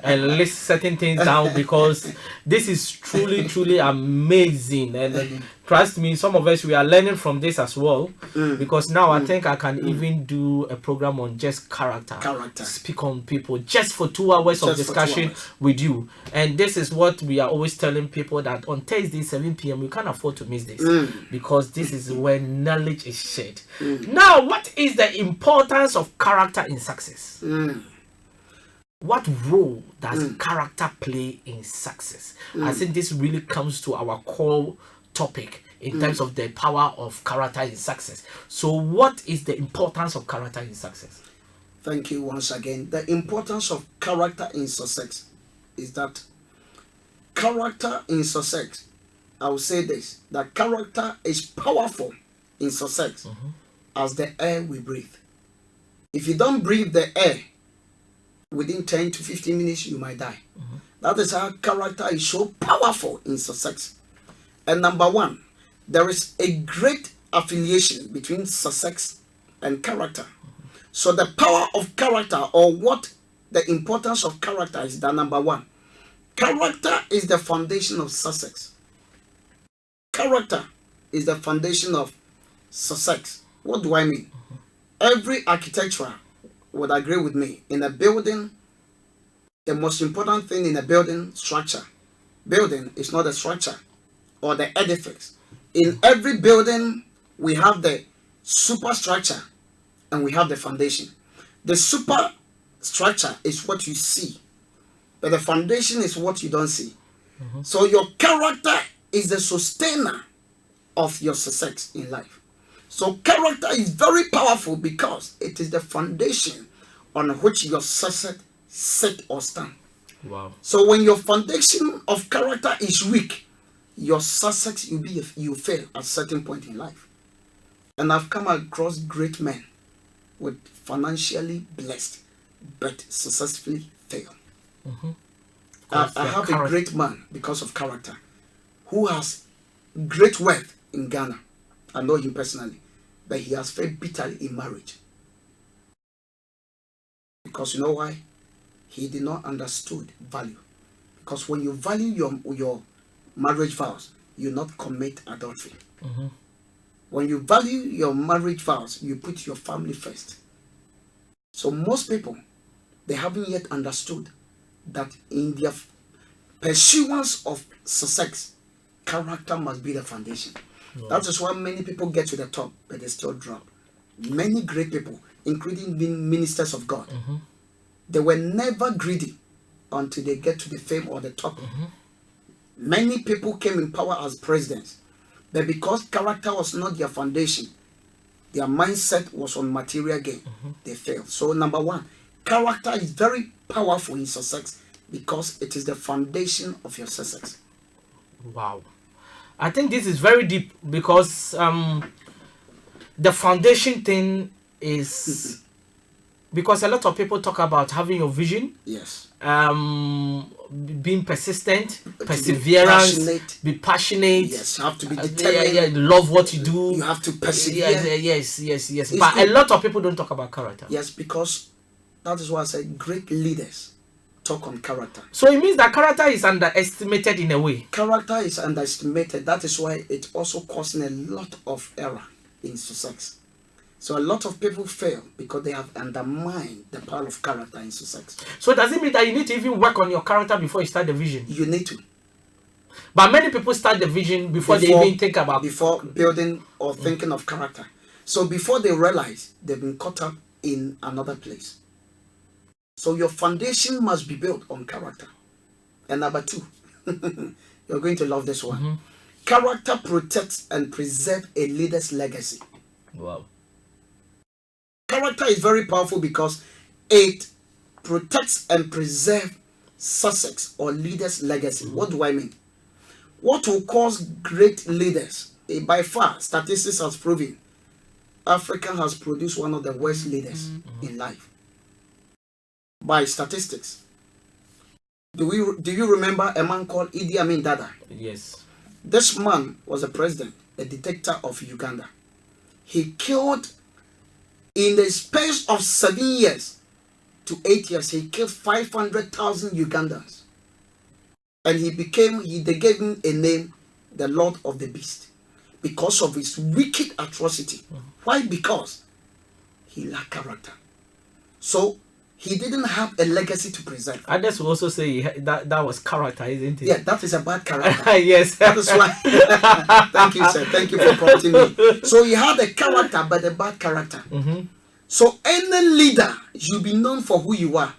and list certain things down, because this is truly amazing. And trust me, some of us, we are learning from this as well, because now I think I can even do a program on just character. Speak on people just for 2 hours of discussion with you. And this is what we are always telling people, that on Thursday 7 p.m. you can't afford to miss this, because this is where knowledge is shared. Now, what is the importance of character in success? What role does character play in success? I think this really comes to our core topic in terms of the power of character in success. So what is the importance of character in success? Thank you once again. The importance of character in success is that character in success, I will say this, that character is powerful in success as the air we breathe. If you don't breathe the air, within 10 to 15 minutes, you might die. That is how character is so powerful in success. And number 1, there is a great affiliation between success and character. So the power of character, or what the importance of character is, that number 1, character is the foundation of success. Character is the foundation of success. What do I mean? Every architectural would agree with me. In a building, the most important thing in a building structure. Building is not a structure or the edifice. In every building, we have the superstructure and we have the foundation. The superstructure is what you see, but the foundation is what you don't see. So your character is the sustainer of your success in life. So character is very powerful because it is the foundation on which your success sit or stand. Wow. So when your foundation of character is weak, your success you fail at a certain point in life. And I've come across great men with financially blessed but successfully fail. I have a great man because of character who has great wealth in Ghana. I know him personally, but he has failed bitterly in marriage. Because you know why? He did not understood value. Because when you value your marriage vows, you not commit adultery. When you value your marriage vows, you put your family first. So most people, they haven't yet understood that in their pursuance of success, character must be the foundation. That is why many people get to the top, but they still drop. Many great people, including being ministers of God, they were never greedy until they get to the fame or the top. Many people came in power as presidents, but because character was not their foundation, their mindset was on material gain, they failed. So number one, character is very powerful in success because it is the foundation of your success. Wow. I think this is very deep because the foundation thing is because a lot of people talk about having your vision. Yes. Being persistent, perseverance, be passionate. Yes, you have to be determined. Love what you do. You have to persevere. Yes. But good. A lot of people don't talk about character. Yes, because that is why I said great leaders talk on character. So it means that character is underestimated in a way. Character is underestimated. That is why it also causing a lot of error in success. So a lot of people fail because they have undermined the power of character in success. So does it mean that you need to even work on your character before you start the vision? You need to. But many people start the vision before they even think about... Before building or thinking of character. So before they realize they've been caught up in another place. So your foundation must be built on character. And number two, you're going to love this one. Character protects and preserves a leader's legacy. Wow. Character is very powerful because it protects and preserves success or leaders' legacy. What do I mean? What will cause great leaders? By far, statistics has proven Africa has produced one of the worst leaders in life. By statistics. Do you remember a man called Idi Amin Dada? Yes. This man was a president, a dictator of Uganda. He killed, in the space of 7 years to 8 years, he killed 500,000 Ugandans. And they gave him a name, the Lord of the Beast, because of his wicked atrocity. Why? Because he lacked character. So he didn't have a legacy to preserve. Others will also say that was character, isn't it? Yeah, that is a bad character. Yes. That is why. Thank you, sir. Thank you for prompting me. So he had a character, but a bad character. So any leader, you'll be known for who you are.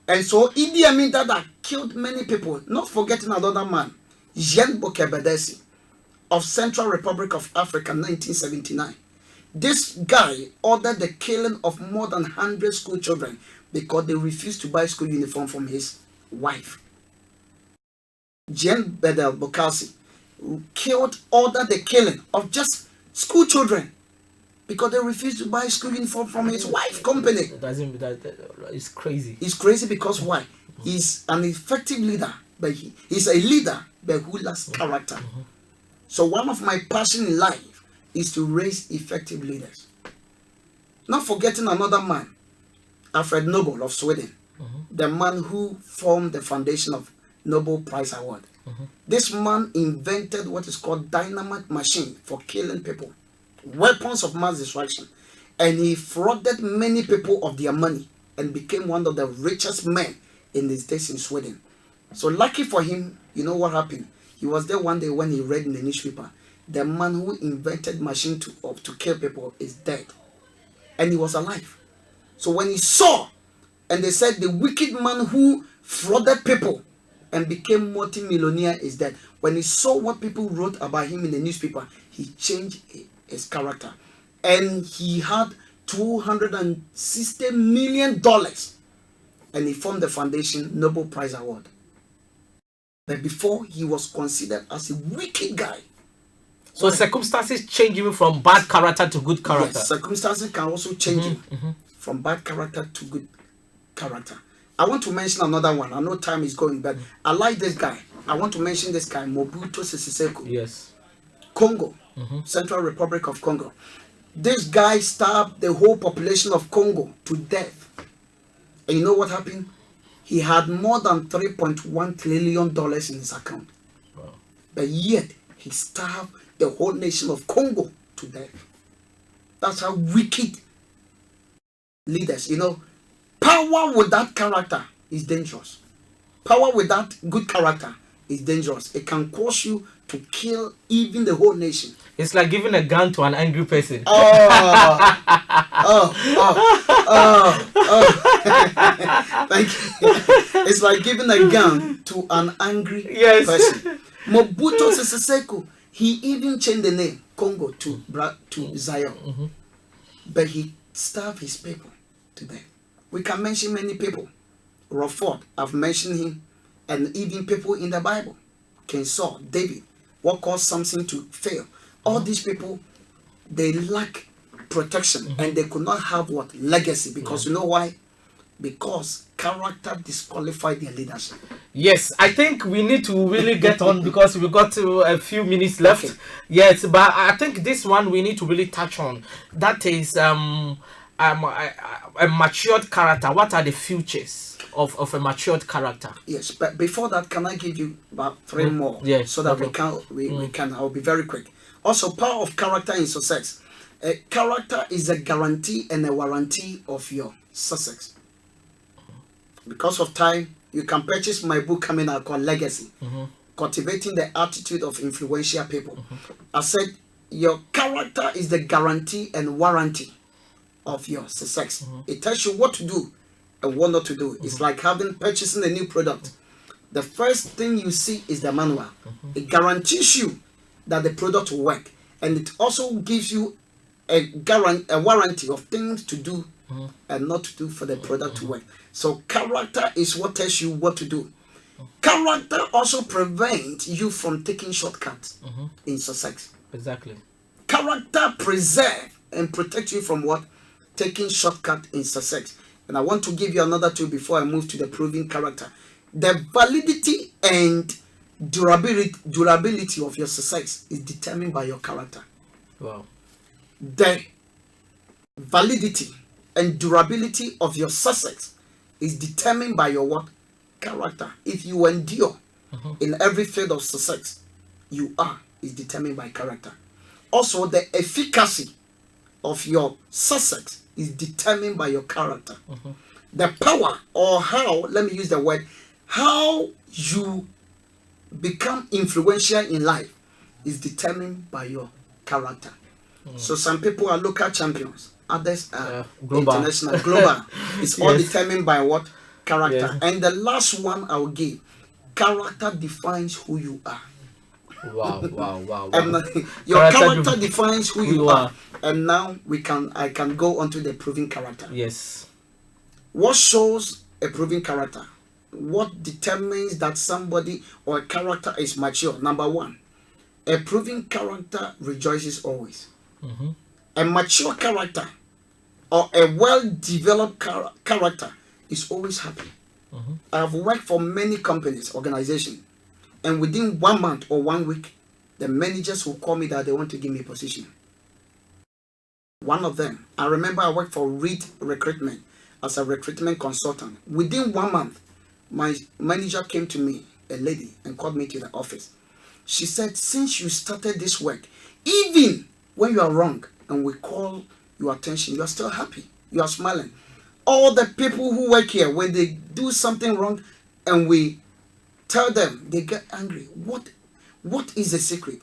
And so Idi Amin Dada killed many people, not forgetting another man, Jean Bokebedesi of Central Republic of Africa, 1979. This guy ordered the killing of more than 100 school children because they refused to buy school uniform from his wife. Jean Bedel Bokasi ordered the killing of just school children because they refused to buy school uniform from his wife company. It's crazy. It's crazy because why? He's an effective leader, but he's a leader but who lacks character. So one of my passion in life is to raise effective leaders. Not forgetting another man, Alfred Nobel of Sweden, the man who formed the foundation of Nobel Prize Award. This man invented what is called dynamite machine for killing people, weapons of mass destruction, and he frauded many people of their money and became one of the richest men in these days in Sweden. So lucky for him, you know what happened? He was there one day when he read in the newspaper, the man who invented machine to kill people is dead. And he was alive. So when he saw, and they said the wicked man who frauded people and became multi-millionaire is dead. When he saw what people wrote about him in the newspaper, he changed his character. And he had $260 million. And he formed the foundation Nobel Prize Award. But before, he was considered as a wicked guy. So circumstances change him from bad character to good character. Yes, circumstances can also change him from bad character to good character. I want to mention another one. I know time is going, but I like this guy. I want to mention this guy, Mobutu Sese Seko. Yes. Congo. Central Republic of Congo. This guy starved the whole population of Congo to death. And you know what happened? He had more than $3.1 trillion in his account. Wow. But yet, he starved the whole nation of Congo to death. That's how wicked leaders, power without character is dangerous. Power without good character is dangerous. It can cause you to kill even the whole nation. It's like giving a gun to an angry person. Thank you. It's like giving a gun to an angry person. Mobutu Sese Seko, he even changed the name Congo to Zion. But he starved his people to death. We can mention many people. Raford, I've mentioned him, and even people in the Bible. King Saul, David, what caused Samson to fail. All these people, they lack protection and they could not have what? Legacy. Because you know why? Because character disqualified their leadership. Yes, I think we need to really get on because we got a few minutes left. Okay. Yes, but I think this one we need to really touch on. That is a matured character. What are the features of a matured character? Yes, but before that, can I give you about 3 more? Yes, so that we can. I'll be very quick. Also, power of character in success. Character is a guarantee and a warranty of your success. Because of time, you can purchase my book coming out called Legacy, Cultivating the Attitude of Influential People. I said your character is the guarantee and warranty of your success. It tells you what to do and what not to do. It's like purchasing a new product. The first thing you see is the manual. It guarantees you that the product will work, and it also gives you a warranty of things to do and not to do for the product to work. So character is what tells you what to do. Character also prevents you from taking shortcuts in success. Exactly. Character preserve and protect you from what? Taking shortcut in success. And I want to give you another two before I move to the proving character. The validity and durability of your success is determined by your character. Wow. The validity and durability of your success is determined by your what? Character. If you endure in every field of success, is determined by character. Also, the efficacy of your success is determined by your character. The power, or how, let me use the word, how you become influential in life is determined by your character. So some people are local champions, others are international, global. It's all determined by what? Character. And the last one I will give, character defines who you are. Wow. Your character defines who you are. And now I can go on to the proving character. Yes. What shows a proving character? What determines that somebody or a character is mature? Number one, a proving character rejoices always. A mature character or a well-developed character is always happy. I've worked for many companies, organizations, and within 1 month or 1 week, the managers will call me that they want to give me a position. One of them, I remember I worked for Reed Recruitment as a recruitment consultant. Within 1 month, my manager came to me, a lady, and called me to the office. She said, since you started this work, even when you are wrong and we call your attention, you are still happy. You are smiling. All the people who work here, when they do something wrong and we tell them, they get angry. What is the secret?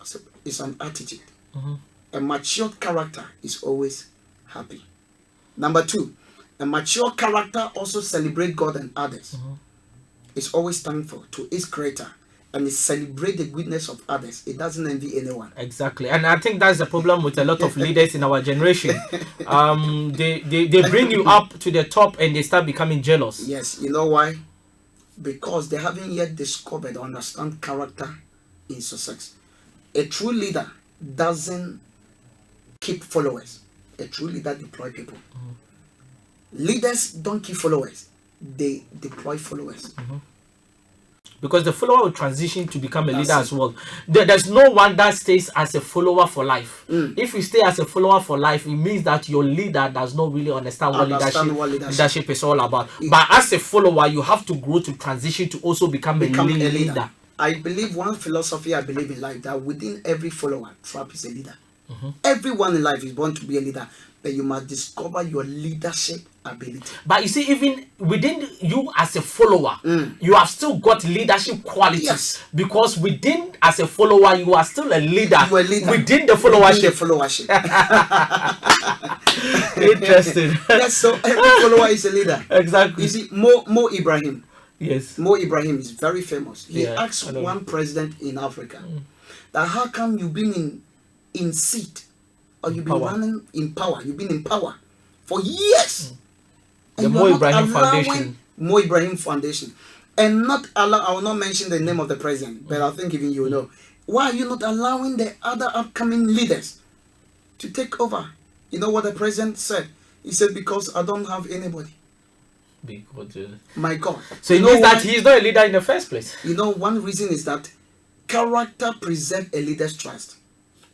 I said, it's an attitude. A matured character is always happy. Number two, a mature character also celebrates God and others. It's always thankful to its creator, and it celebrates the goodness of others. It doesn't envy anyone. Exactly. And I think that's the problem with a lot of leaders in our generation. They bring you up to the top and they start becoming jealous. Yes, you know why? Because they haven't yet discovered or understand character in success. A true leader doesn't keep followers. A true leader deploys people. Leaders don't keep followers. They deploy followers. because the follower will transition to become a leader as well. There's no one that stays as a follower for life. If you stay as a follower for life, it means that your leader does not really understand what leadership is all about. But as a follower, you have to grow to transition to also become a leader. I believe one philosophy I believe in life, that within every follower, Trap is a leader. Everyone in life is born to be a leader, but you must discover your leadership ability. But you see, even within you as a follower, you have still got leadership qualities. Yes. Because within as a follower, you are still a leader. You are a leader within the followership. Interesting. Yes, so every follower is a leader. Exactly. You see, Mo Ibrahim. Yes. Mo Ibrahim is very famous. He Yeah, asked one president in Africa that how come you've been in seat, or you've been running in power, you've been in power for years. The Mo Ibrahim Foundation. Mo Ibrahim Foundation. And not allow, I will not mention the name of the president, but I think even you know. Why are you not allowing the other upcoming leaders to take over? You know what the president said? He said, because I don't have anybody. My God. So it means that he's not a leader in the first place. You know, one reason is that character preserves a leader's trust.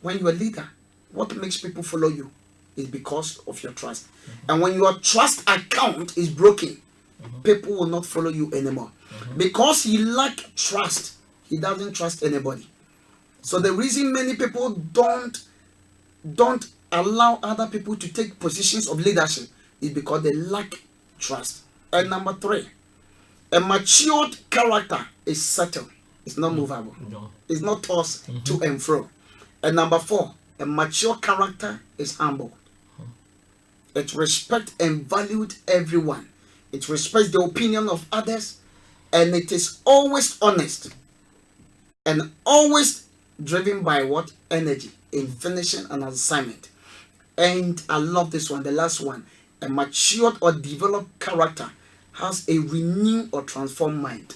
When you're a leader, what makes people follow you is because of your trust. And when your trust account is broken, people will not follow you anymore. Because he lacks trust, he doesn't trust anybody. So the reason many people don't allow other people to take positions of leadership is because they lack trust. And number 3, a matured character is settled. It's not movable. No. It's not tossed to and fro. And number 4, a mature character is humble. It respects and values everyone. It respects the opinion of others, and it is always honest and always driven by what? Energy in finishing an assignment. And I love this one, the last one. A matured or developed character has a renewed or transformed mind.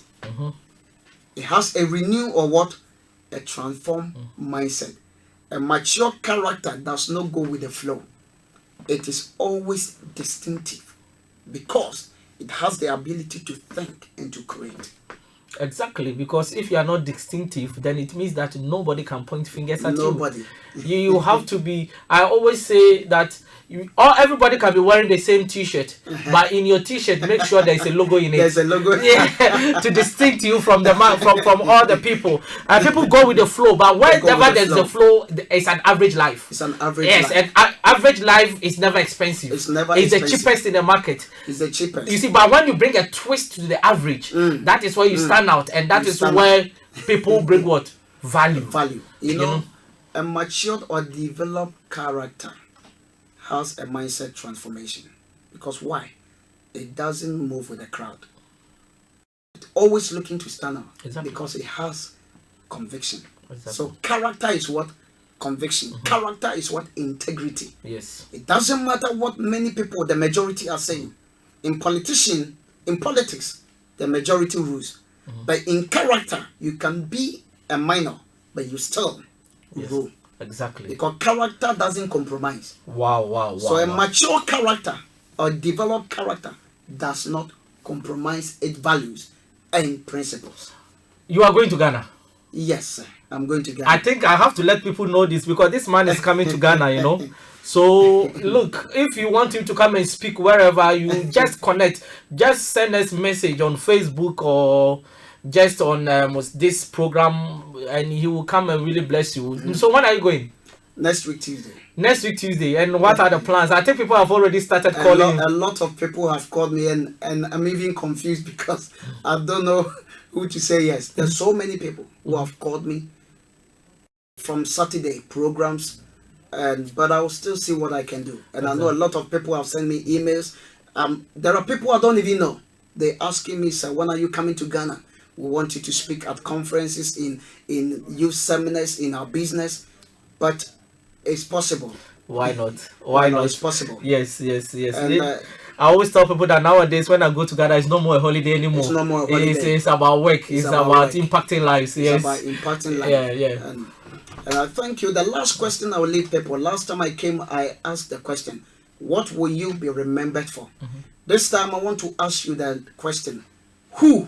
It has a renewed or what? A transformed mindset. A mature character does not go with the flow. It is always distinctive because it has the ability to think and to create. Exactly, because if you are not distinctive, then it means that nobody can point fingers at Nobody. You have to be. I always say that everybody can be wearing the same T-shirt, but in your T-shirt, make sure there is a logo in it. There's a logo. Yeah, to distinct you from the from all the people. People go with the flow, but whenever there's a flow, it's an average life. It's an average life. Yes, and average life is never expensive. It's never expensive. The cheapest in the market. It's the cheapest. You see, but when you bring a twist to the average, that is where you stand out, and that is where people bring what? Value. You know, a matured or developed character has a mindset transformation. Because why? It doesn't move with the crowd. It's always looking to stand out. Exactly. Because it has conviction. Exactly. So character is what? Conviction. Character is what? Integrity. Yes. It doesn't matter what many people, the majority, are saying. In politics, the majority rules. But in character, you can be a minor, but you still rule. Exactly. Because character doesn't compromise. Wow. So a mature character or developed character does not compromise its values and principles. You are going to Ghana? Yes, sir. I'm going to Ghana. I think I have to let people know this because this man is coming to Ghana, you know. So look, if you want him to come and speak wherever, you just connect. Just send us message on Facebook or just on this program, and he will come and really bless you. So when are you going? Next week Tuesday. Next week Tuesday. And what are the plans? I think people have already started calling. A lot of people have called me, and I'm even confused because I don't know who to say yes. There's so many people who have called me from Saturday programs, but I will still see what I can do. And I know a lot of people have sent me emails. There are people I don't even know. They're asking me, sir, when are you coming to Ghana? We want you to speak at conferences, in youth seminars, in our business. But it's possible. Why not? Why not? It's possible. Yes. And, I always tell people that nowadays when I go to Ghana, it's no more a holiday anymore. It's no more a holiday. It's about work. It's about work. Impacting lives. It's about impacting lives. Yeah. And I thank you. The last question I will leave people. Last time I came, I asked the question, what will you be remembered for? This time I want to ask you the question, who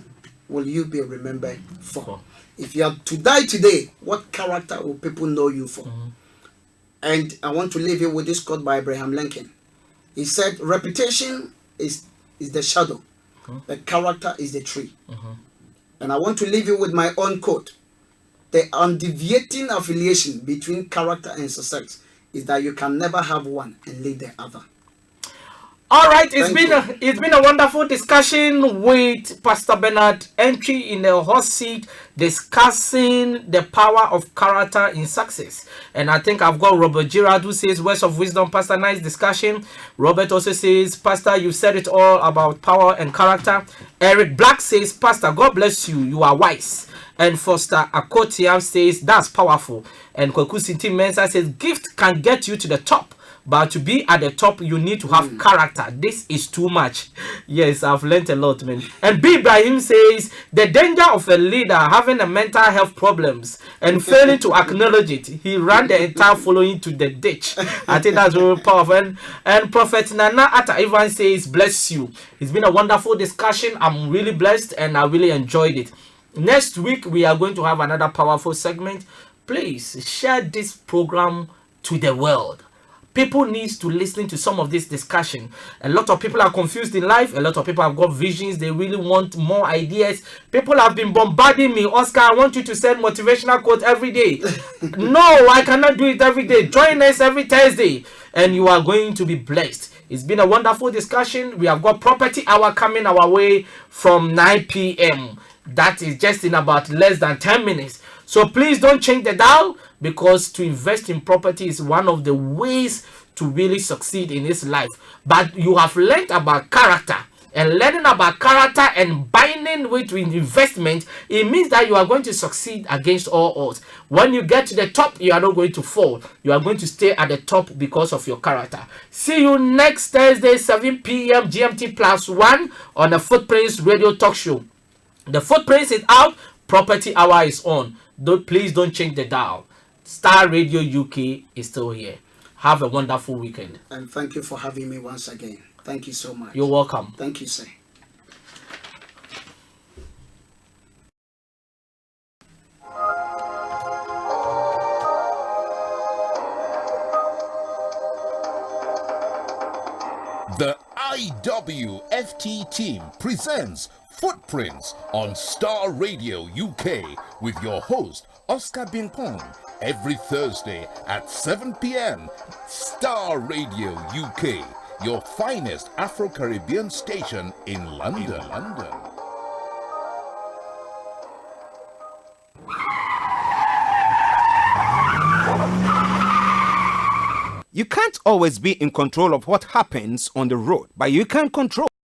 will you be remembered for? If you are to die today, what character will people know you for? And I want to leave you with this quote by Abraham Lincoln. He said, reputation is the shadow. The character is the tree. And I want to leave you with my own quote. The undeviating affiliation between character and success is that you can never have one and leave the other. All right, it's been a wonderful discussion with Pastor Bernard Entry in the hot seat, discussing the power of character in success. And I think I've got Robert Girard who says, words of wisdom, Pastor, nice discussion. Robert also says, Pastor, you said it all about power and character. Eric Black says, Pastor, God bless you, you are wise. And Foster Akotiam says, that's powerful. And Kwaku Sinti Mensa says, gift can get you to the top. But to be at the top, you need to have character. This is too much. Yes, I've learned a lot, man. And B. Ibrahim says, the danger of a leader having a mental health problems and failing to acknowledge it. He ran the entire following to the ditch. I think that's very powerful. And Prophet Nana Atta Ivan says, bless you. It's been a wonderful discussion. I'm really blessed and I really enjoyed it. Next week, we are going to have another powerful segment. Please share this program to the world. People need to listen to some of this discussion. A lot of people are confused in life. A lot of people have got visions. They really want more ideas. People have been bombarding me. Oscar, I want you to send motivational quotes every day. No, I cannot do it every day. Join us every Thursday and you are going to be blessed. It's been a wonderful discussion. We have got property hour coming our way from 9 p.m. That is just in about less than 10 minutes. So please don't change the dial, because to invest in property is one of the ways to really succeed in this life. But you have learned about character, and learning about character and binding with investment, it means that you are going to succeed against all odds. When you get to the top, you are not going to fall. You are going to stay at the top because of your character. See you next Thursday, 7 p.m. GMT +1 on the Footprints Radio Talk Show. The Footprints is out. Property Hour is on. Please don't change the dial. Starr Radio UK is still here. Have a wonderful weekend. And thank you for having me once again. Thank you so much. You're welcome. Thank you, sir. The IWFT team presents Footprints on Starr Radio UK with your host, Oscar Binkpong, every Thursday at 7 p.m. Starr Radio UK, your finest Afro-Caribbean station in London. You can't always be in control of what happens on the road, but you can control